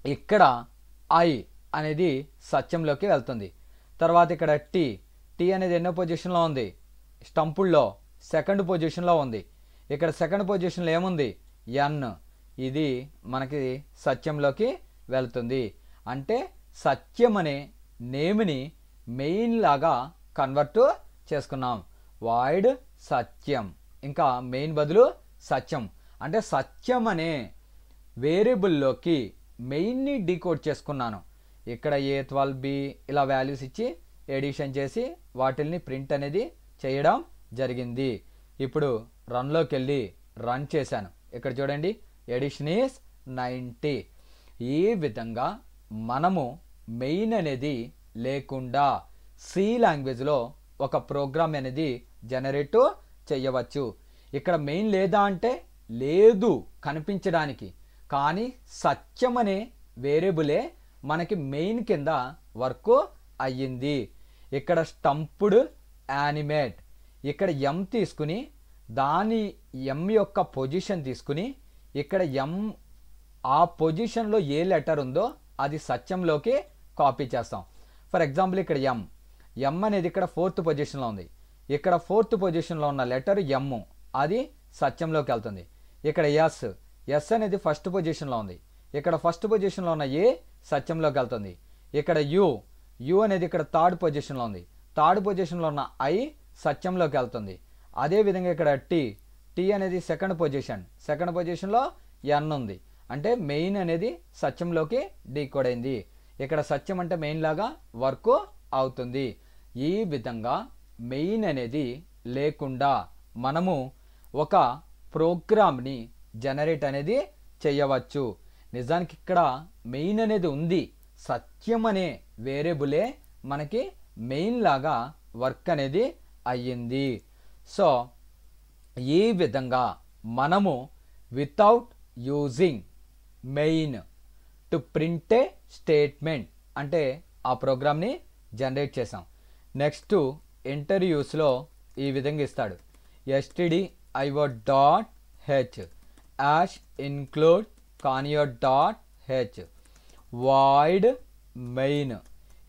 ఇక్కడ I అనేది సత్యంలోకి వెళ్తుంది. తర్వాత ఇక్కడ T అనేది ఎన్నో పొజిషన్లో ఉంది, స్టంపుల్లో సెకండ్ పొజిషన్లో ఉంది. ఇక్కడ సెకండ్ పొజిషన్లో ఏముంది, N. ఇది మనకి సత్యంలోకి వెళ్తుంది. అంటే సత్యం అనే నేమ్ని మెయిన్ లాగా కన్వర్ట్ చేసుకున్నాం. వాయిడ్ సత్యం, ఇంకా మెయిన్ బదులు సత్యం. అంటే సత్యం అనే వేరియబుల్లోకి మెయిన్ని డీకోడ్ చేసుకున్నాను. ఇక్కడ A12B ఇలా వాల్యూస్ ఇచ్చి ఎడిషన్ చేసి వాటిల్ని ప్రింట్ అనేది చేయడం జరిగింది. ఇప్పుడు రన్లోకి వెళ్ళి రన్ చేశాను. ఇక్కడ చూడండి, ఎడిషన్ ఈస్ 90. ఈ విధంగా మనము మెయిన్ అనేది లేకుండా సి లాంగ్వేజ్లో ఒక ప్రోగ్రామ్ అనేది జనరేట్ చేయవచ్చు. ఇక్కడ మెయిన్ లేదా అంటే లేదు కనిపించడానికి, కానీ సత్యం అనే వేరియబులే మనకి మెయిన్ కింద వర్క్ అయ్యింది. ఇక్కడ స్టంప్డ్ యానిమేట్, ఇక్కడ M తీసుకుని దాని M యొక్క పొజిషన్ తీసుకుని ఇక్కడ M ఆ పొజిషన్లో ఏ లెటర్ ఉందో అది సత్యంలోకి కాపీ చేస్తాం. ఫర్ ఎగ్జాంపుల్ ఇక్కడ M అనేది ఇక్కడ 4th పొజిషన్లో ఉంది. ఇక్కడ 4th పొజిషన్లో ఉన్న లెటర్ M, అది సత్యంలోకి వెళ్తుంది. ఇక్కడ S అనేది ఫస్ట్ పొజిషన్లో ఉంది. ఇక్కడ ఫస్ట్ పొజిషన్లో ఉన్న A సత్యంలోకి వెళ్తుంది. ఇక్కడ U అనేది ఇక్కడ థర్డ్ పొజిషన్లో ఉంది. థర్డ్ పొజిషన్లో ఉన్న I సత్యంలోకి వెళ్తుంది. అదేవిధంగా ఇక్కడ T అనేది సెకండ్ పొజిషన్లో N ఉంది. అంటే మెయిన్ అనేది సత్యంలోకి డీకోడ్ అయింది. ఇక్కడ సత్యం అంటే మెయిన్ లాగా వర్క్ అవుతుంది. ఈ విధంగా మెయిన్ అనేది లేకుండా మనము ఒక ప్రోగ్రామ్ని జనరేట్ అనేది చేయవచ్చు. నిజానికి ఇక్కడ మెయిన్ అనేది ఉంది, సత్యం అనే వేరియబులే మనకి మెయిన్ లాగా వర్క్ అనేది అయ్యింది. సో ఈ విధంగా మనము without using main to print A statement అంటే ఆ ప్రోగ్రామ్ని జనరేట్ చేసాం. నెక్స్ట్ ఇంటర్వ్యూస్లో ఈ విధంగా ఇస్తాడు, stdio.h #include conio.h void main.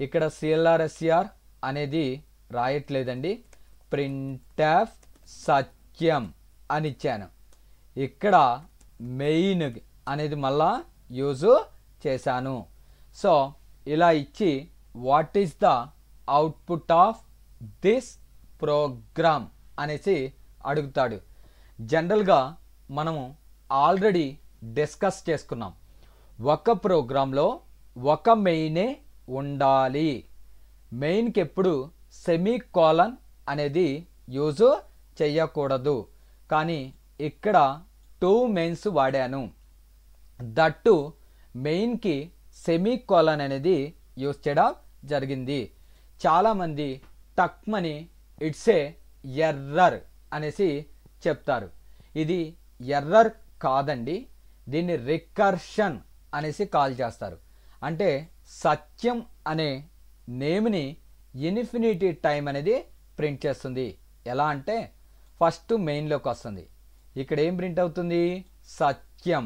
ఇక్కడ CLRSR అనేది రాయట్లేదండి, printf సత్యం అని ఇచ్చాను. ఇక్కడ మెయిన్ అనేది మళ్ళా యూజ్ చేశాను. సో ఇలా ఇచ్చి what is the output of this program అనేసి అడుగుతాడు. జనరల్గా మనము ఆల్రెడీ డిస్కస్ చేసుకున్నాం, ఒక ప్రోగ్రాంలో ఒక మెయినే ఉండాలి. మెయిన్కి ఎప్పుడు సెమీకోలన్ అనేది యూజ్ చేయకూడదు. కానీ ఇక్కడ 2 మెయిన్స్ వాడాను. దట్టు మెయిన్కి సెమీకోలన్ అనేది యూజ్ చేయడం జరిగింది. చాలామంది టక్మని ఇట్స్ ఏ ఎర్రర్ అనేసి చెప్తారు. ఇది ఎర్రర్ కాదండి, దీన్ని రికర్షన్ అనేసి కాల్ చేస్తారు. అంటే సత్యం అనే నేమ్ని ఇన్ఫినిటీ టైం అనేది ప్రింట్ చేస్తుంది. ఎలా అంటే ఫస్ట్ మెయిన్లోకి వస్తుంది, ఇక్కడ ఏం ప్రింట్ అవుతుంది, సత్యం.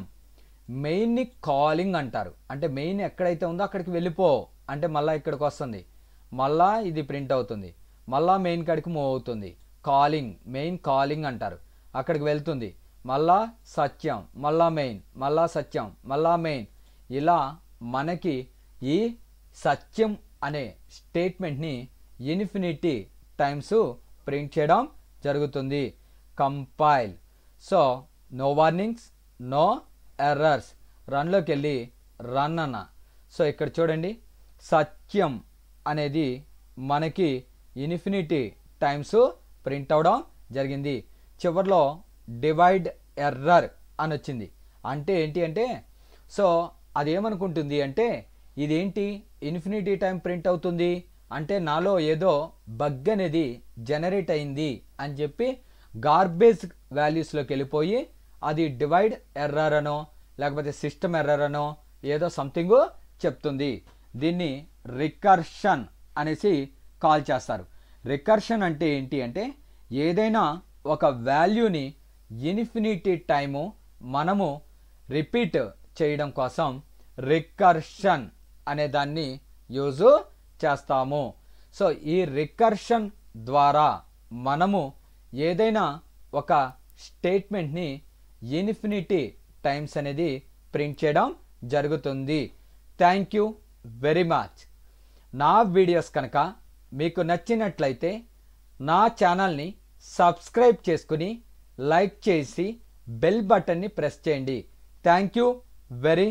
మెయిన్ని కాలింగ్ అంటారు, అంటే మెయిన్ ఎక్కడైతే ఉందో అక్కడికి వెళ్ళిపో అంటే మళ్ళీ ఇక్కడికి వస్తుంది, మళ్ళా ఇది ప్రింట్ అవుతుంది, మళ్ళా మెయిన్ కాడికి మూవ్ అవుతుంది. కాలింగ్, మెయిన్ కాలింగ్ అంటారు. అక్కడికి వెళ్తుంది, మళ్ళా సత్యం, మళ్ళా మెయిన్, మళ్ళా సత్యం, మళ్ళా మెయిన్. ఇలా మనకి ఈ సత్యం అనే స్టేట్మెంట్ని ఇన్ఫినిటీ టైమ్స్ ప్రింట్ చేయడం జరుగుతుంది. Compile. So no warnings, no errors. రన్లోకి వెళ్ళి రన్ అన్న. సో ఇక్కడ చూడండి, సత్యం అనేది మనకి ఇన్ఫినిటీ టైమ్స్ ప్రింట్ అవడం జరిగింది. చివరిలో డివైడ్ ఎర్రర్ అని వచ్చింది. అంటే ఏంటి అంటే, సో అదేమనుకుంటుంది అంటే ఇదేంటి ఇన్ఫినిటీ టైం ప్రింట్ అవుతుంది అంటే నాలో ఏదో బగ్ అనేది జనరేట్ అయింది అని చెప్పి గార్బేజ్ వాల్యూస్లోకి వెళ్ళిపోయి అది డివైడ్ ఎర్రర్ అనో లేకపోతే సిస్టమ్ ఎర్రర్ అనో ఏదో సంథింగ్ చెప్తుంది. దీన్ని రికర్షన్ అనేసి కాల్ చేస్తారు. రికర్షన్ అంటే ఏంటి అంటే ఏదైనా ఒక వాల్యూని ఇన్ఫినిటీ టైము మనము రిపీట్ చేయడం కోసం రికర్షన్ అనే దాన్ని యూజ్ చేస్తాము. సో ఈ రికర్షన్ ద్వారా మనము ఏదైనా ఒక స్టేట్మెంట్ని ఇన్ఫినిటీ టైమ్స్ అనేది ప్రింట్ చేయడం జరుగుతుంది. Thank you very much. నా వీడియోస్ కనుక మీకు నచ్చినట్లయితే నా ఛానల్ని సబ్స్క్రైబ్ చేసుకుని లైక్ చేసి బెల్ బటన్ని ప్రెస్ చేయండి. Thank you very